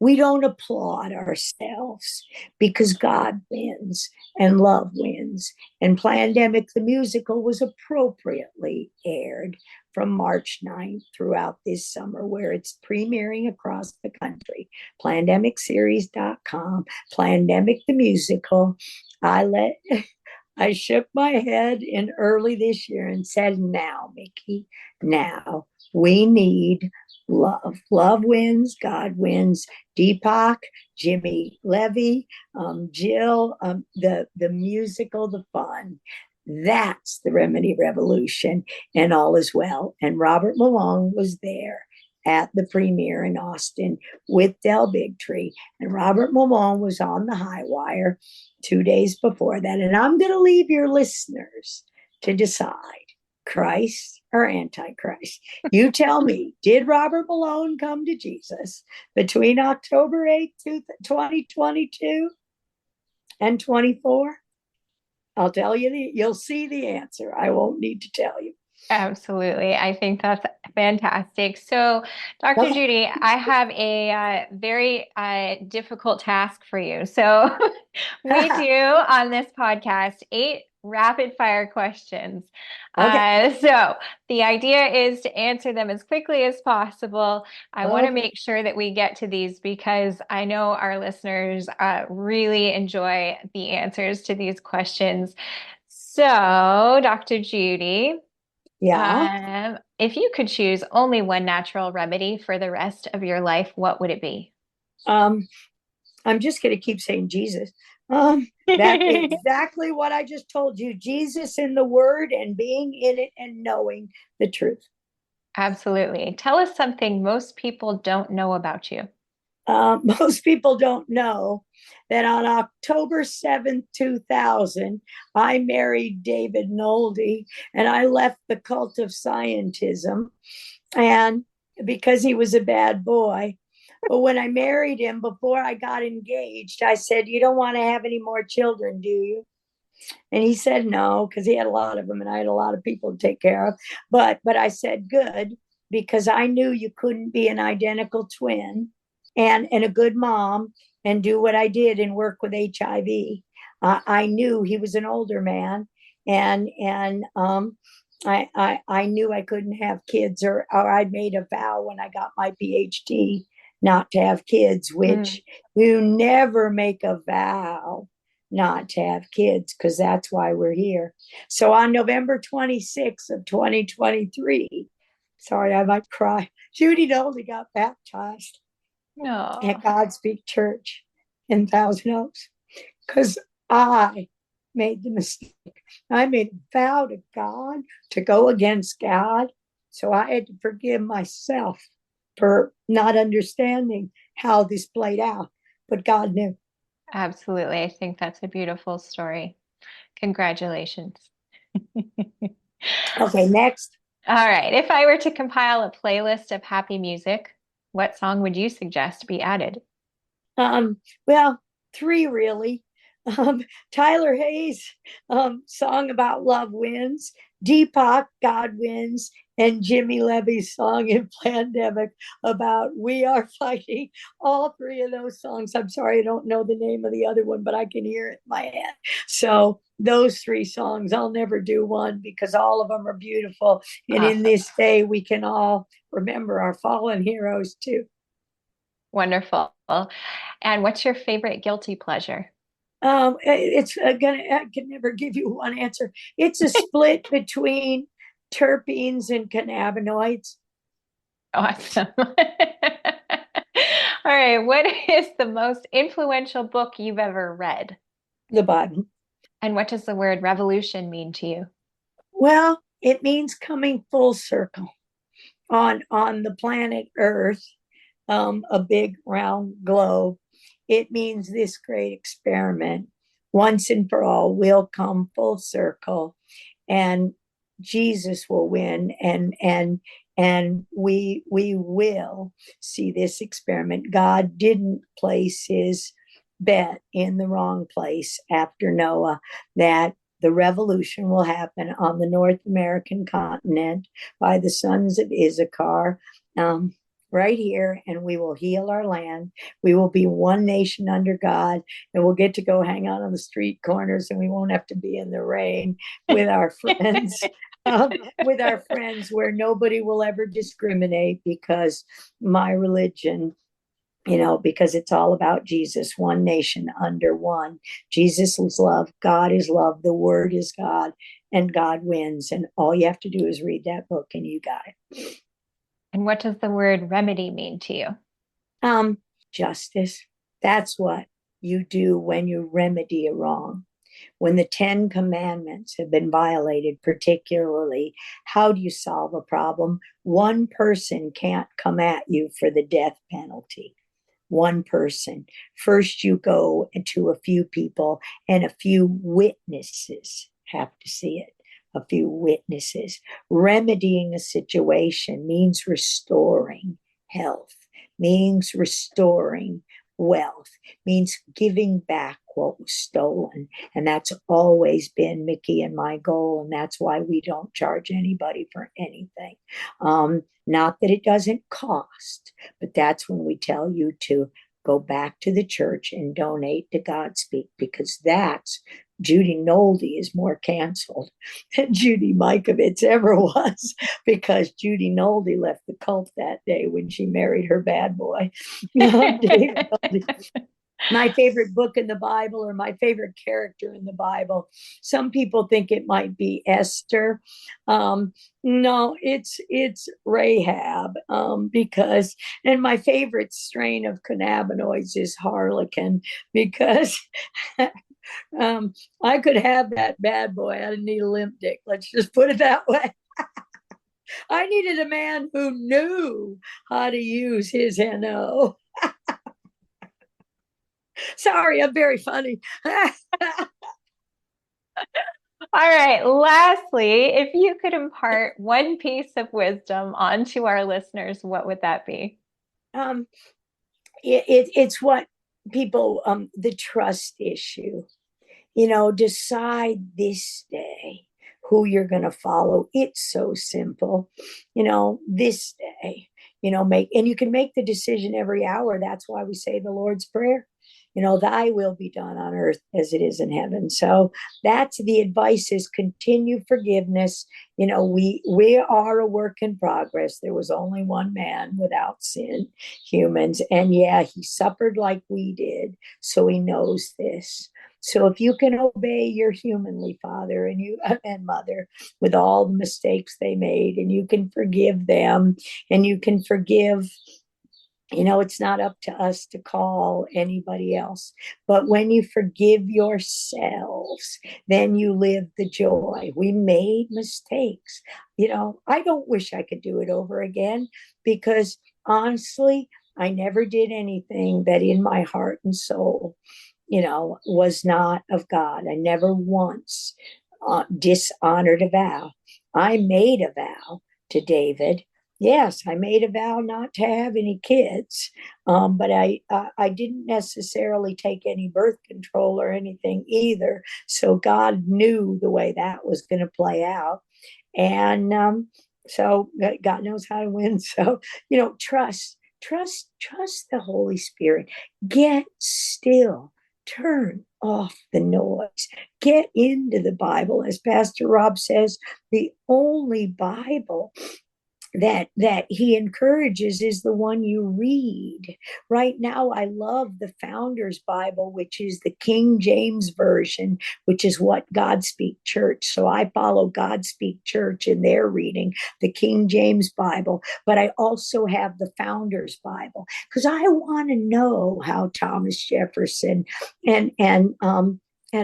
Speaker 3: We don't applaud ourselves because God wins and love wins. And Plandemic, the musical, was appropriately aired from March 9th throughout this summer, where it's premiering across the country. Plandemicseries.com, Plandemic, the musical. I shook my head in early this year and said, now, Mickey, now we need love. Love wins, God wins. Deepak, Jimmy Levy, Jill, the musical, the fun. That's the Remedy Revolution, and all is well. And Robert Malone was there at the premiere in Austin with Del Bigtree. And Robert Malone was on the high wire 2 days before that. And I'm going to leave your listeners to decide, Christ or Antichrist. You tell me, did Robert Malone come to Jesus between October 8th, 2022 and 24? I'll tell you, you'll see the answer. I won't need to tell you.
Speaker 2: Absolutely. I think that's fantastic. So, Dr. Judy, I have a very difficult task for you. So we do on this podcast 8 rapid fire questions. Okay. So the idea is to answer them as quickly as possible. I want to make sure that we get to these because I know our listeners really enjoy the answers to these questions. So, Dr. Judy, if you could choose only one natural remedy for the rest of your life, what would it be?
Speaker 3: I'm just going to keep saying Jesus. That's exactly what I just told you. Jesus in the Word and being in it and knowing the truth.
Speaker 2: Absolutely. Tell us something most people don't know about you.
Speaker 3: Most people don't know that on October 7th, 2000, I married David Nolde, and I left the cult of scientism, and because he was a bad boy. But when I married him, before I got engaged, I said, you don't want to have any more children, do you? And he said no, because he had a lot of them, and I had a lot of people to take care of. But I said, good, because I knew you couldn't be an identical twin and a good mom and do what I did and work with HIV. I knew he was an older man, and I knew I couldn't have kids, or I made a vow when I got my PhD not to have kids, which you never make a vow not to have kids, because that's why we're here. So on November 26th of 2023, sorry, I might cry, Judy Nolde got baptized at Godspeak Church in Thousand Oaks, because I made the mistake. I made a vow to God to go against God. So I had to forgive myself for not understanding how this played out. but God knew.
Speaker 2: Absolutely. I think that's a beautiful story. Congratulations.
Speaker 3: Okay, next.
Speaker 2: All right. If I were to compile a playlist of happy music, what song would you suggest be added?
Speaker 3: Well, three really. Tyler Hayes' song about love wins, Deepak God wins, and Jimmy Levy's song in Plandemic about we are fighting. All three of those songs. I'm sorry, I don't know the name of the other one, but I can hear it in my head. So those three songs, I'll never do one because all of them are beautiful. And in
Speaker 2: Awesome.
Speaker 3: this day, we can all remember our fallen heroes too.
Speaker 2: Wonderful. And what's your favorite guilty pleasure?
Speaker 3: It's gonna. I can never give you one answer. It's a split between terpenes and cannabinoids.
Speaker 2: Awesome. All right. What is the most influential book you've ever read?
Speaker 3: The Bible.
Speaker 2: And what does the word revolution mean to you?
Speaker 3: Well, it means coming full circle on the planet Earth, a big round globe. It means this great experiment, once and for all, will come full circle, and Jesus will win, and we will see this experiment. God didn't place his bet in the wrong place after Noah, that the revolution will happen on the North American continent by the sons of Issachar, right here, and we will heal our land. We will be one nation under God, and we'll get to go hang out on the street corners, and we won't have to be in the rain with our friends. With our friends, where nobody will ever discriminate because my religion, because it's all about Jesus, one nation under one. Jesus is love, God is love, the word is God, and God wins. And all you have to do is read that book and you got it.
Speaker 2: And what does the word remedy mean to you?
Speaker 3: Justice. That's what you do when you remedy a wrong. When the 10 commandments have been violated, particularly, how do you solve a problem? One person can't come at you for the death penalty. One person. First, you go to a few people, and a few witnesses have to see it. A few witnesses. Remedying a situation means restoring health, means restoring wealth, means giving back what was stolen. And that's always been Mickey and my goal. And that's why we don't charge anybody for anything. Not that it doesn't cost, but that's when we tell you to go back to the church and donate to Godspeak, because that's Judy Nolde is more canceled than Judy Mikovits ever was, because Judy Nolde left the cult that day when she married her bad boy. David Nolde. My favorite book in the Bible, or my favorite character in the Bible. Some people think it might be Esther. No, it's Rahab, because, and my favorite strain of cannabinoids is Harlequin, because I could have that bad boy. I didn't need a limp dick. Let's just put it that way. I needed a man who knew how to use his NO. Sorry, I'm very funny.
Speaker 2: All right. Lastly, if you could impart one piece of wisdom onto our listeners, what would that be?
Speaker 3: It's what people, the trust issue. Decide this day who you're going to follow. It's so simple. This day, and you can make the decision every hour. That's why we say the Lord's Prayer. Thy will be done on earth as it is in heaven. So that's the advice, is continue forgiveness. We are a work in progress. There was only one man without sin, humans. And yeah, he suffered like we did. So he knows this. So if you can obey your humanly father and mother with all the mistakes they made, and you can forgive them, and you can forgive, it's not up to us to call anybody else. But when you forgive yourselves, then you live the joy. We made mistakes. I don't wish I could do it over again, because honestly, I never did anything that in my heart and soul, was not of God. I never once dishonored a vow. I made a vow to David. Yes, I made a vow not to have any kids, but I didn't necessarily take any birth control or anything either. So God knew the way that was going to play out, and so God knows how to win. So trust the Holy Spirit. Get still. Turn off the noise. Get into the Bible. As Pastor Rob says, the only Bible that he encourages is the one you read. Right now, I love the Founders Bible, which is the King James Version, which is what Godspeak Church. So I follow Godspeak Church in their reading, the King James Bible. But I also have the Founders Bible because I want to know how Thomas Jefferson and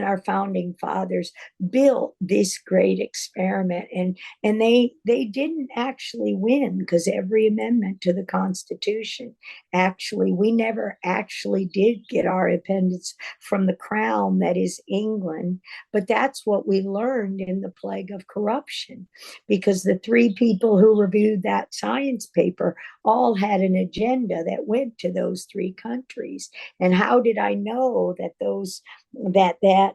Speaker 3: our founding fathers built this great experiment, and they didn't actually win, because every amendment to the Constitution, actually, we never actually did get our independence from the crown, that is England. But that's what we learned in the plague of corruption, because the three people who reviewed that science paper all had an agenda that went to those three countries. And how did I know that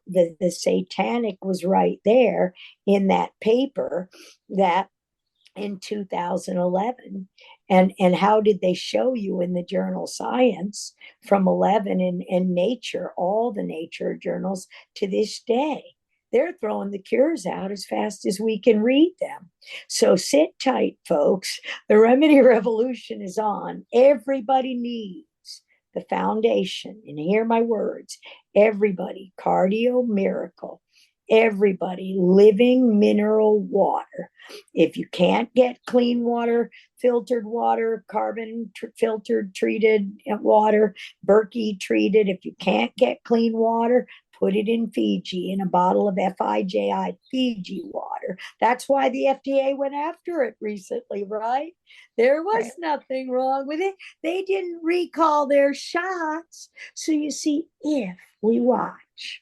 Speaker 3: the satanic was right there in that paper, that in 2011? And how did they show you in the journal Science from 11 and Nature, all the Nature journals to this day? They're throwing the cures out as fast as we can read them. So sit tight, folks. The remedy revolution is on. Everybody needs the foundation. And hear my words. Everybody, cardio miracle. Everybody, living mineral water. If you can't get clean water, filtered water, carbon filtered treated water, Berkey treated, if you can't get clean water, put it in Fiji, in a bottle of FIJI Fiji water. That's why the FDA went after it recently, right? There was nothing wrong with it. They didn't recall their shots. So you see, if we watch,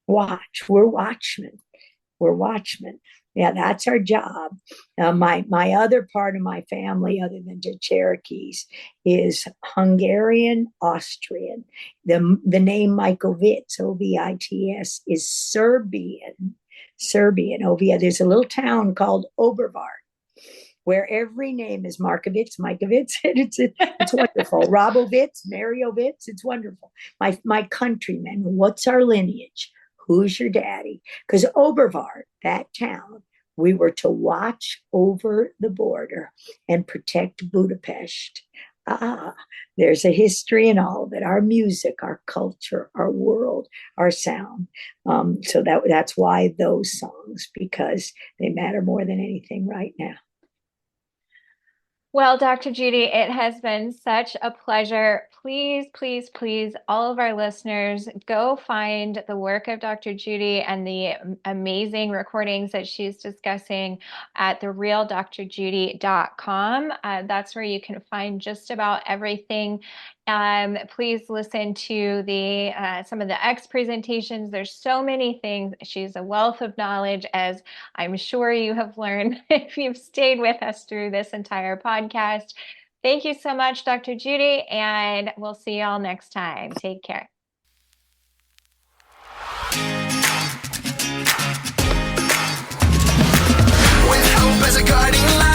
Speaker 3: we're watchmen. We're watchmen. Yeah, that's our job. My other part of my family, other than the Cherokees, is Hungarian Austrian. The name Mikovits, Ovits, is Serbian. Ovia. There's a little town called Obervart, where every name is Markovits, Mikovits. It's wonderful. Robovits, Mariovits. It's wonderful. My countrymen. What's our lineage? Who's your daddy? Because Obervart, that town, we were to watch over the border and protect Budapest. There's a history in all of it. Our music, our culture, our world, our sound. So that's why those songs, because they matter more than anything right now.
Speaker 2: Well, Dr. Judy, it has been such a pleasure. Please, please, please, all of our listeners, go find the work of Dr. Judy and the amazing recordings that she's discussing at therealdrjudy.com. That's where you can find just about everything. Please listen to some of the X presentations. There's so many things. She's a wealth of knowledge, as I'm sure you have learned if you've stayed with us through this entire podcast. Thank you so much, Dr. Judy, and we'll see you all next time. Take care.
Speaker 1: With hope as a guiding light.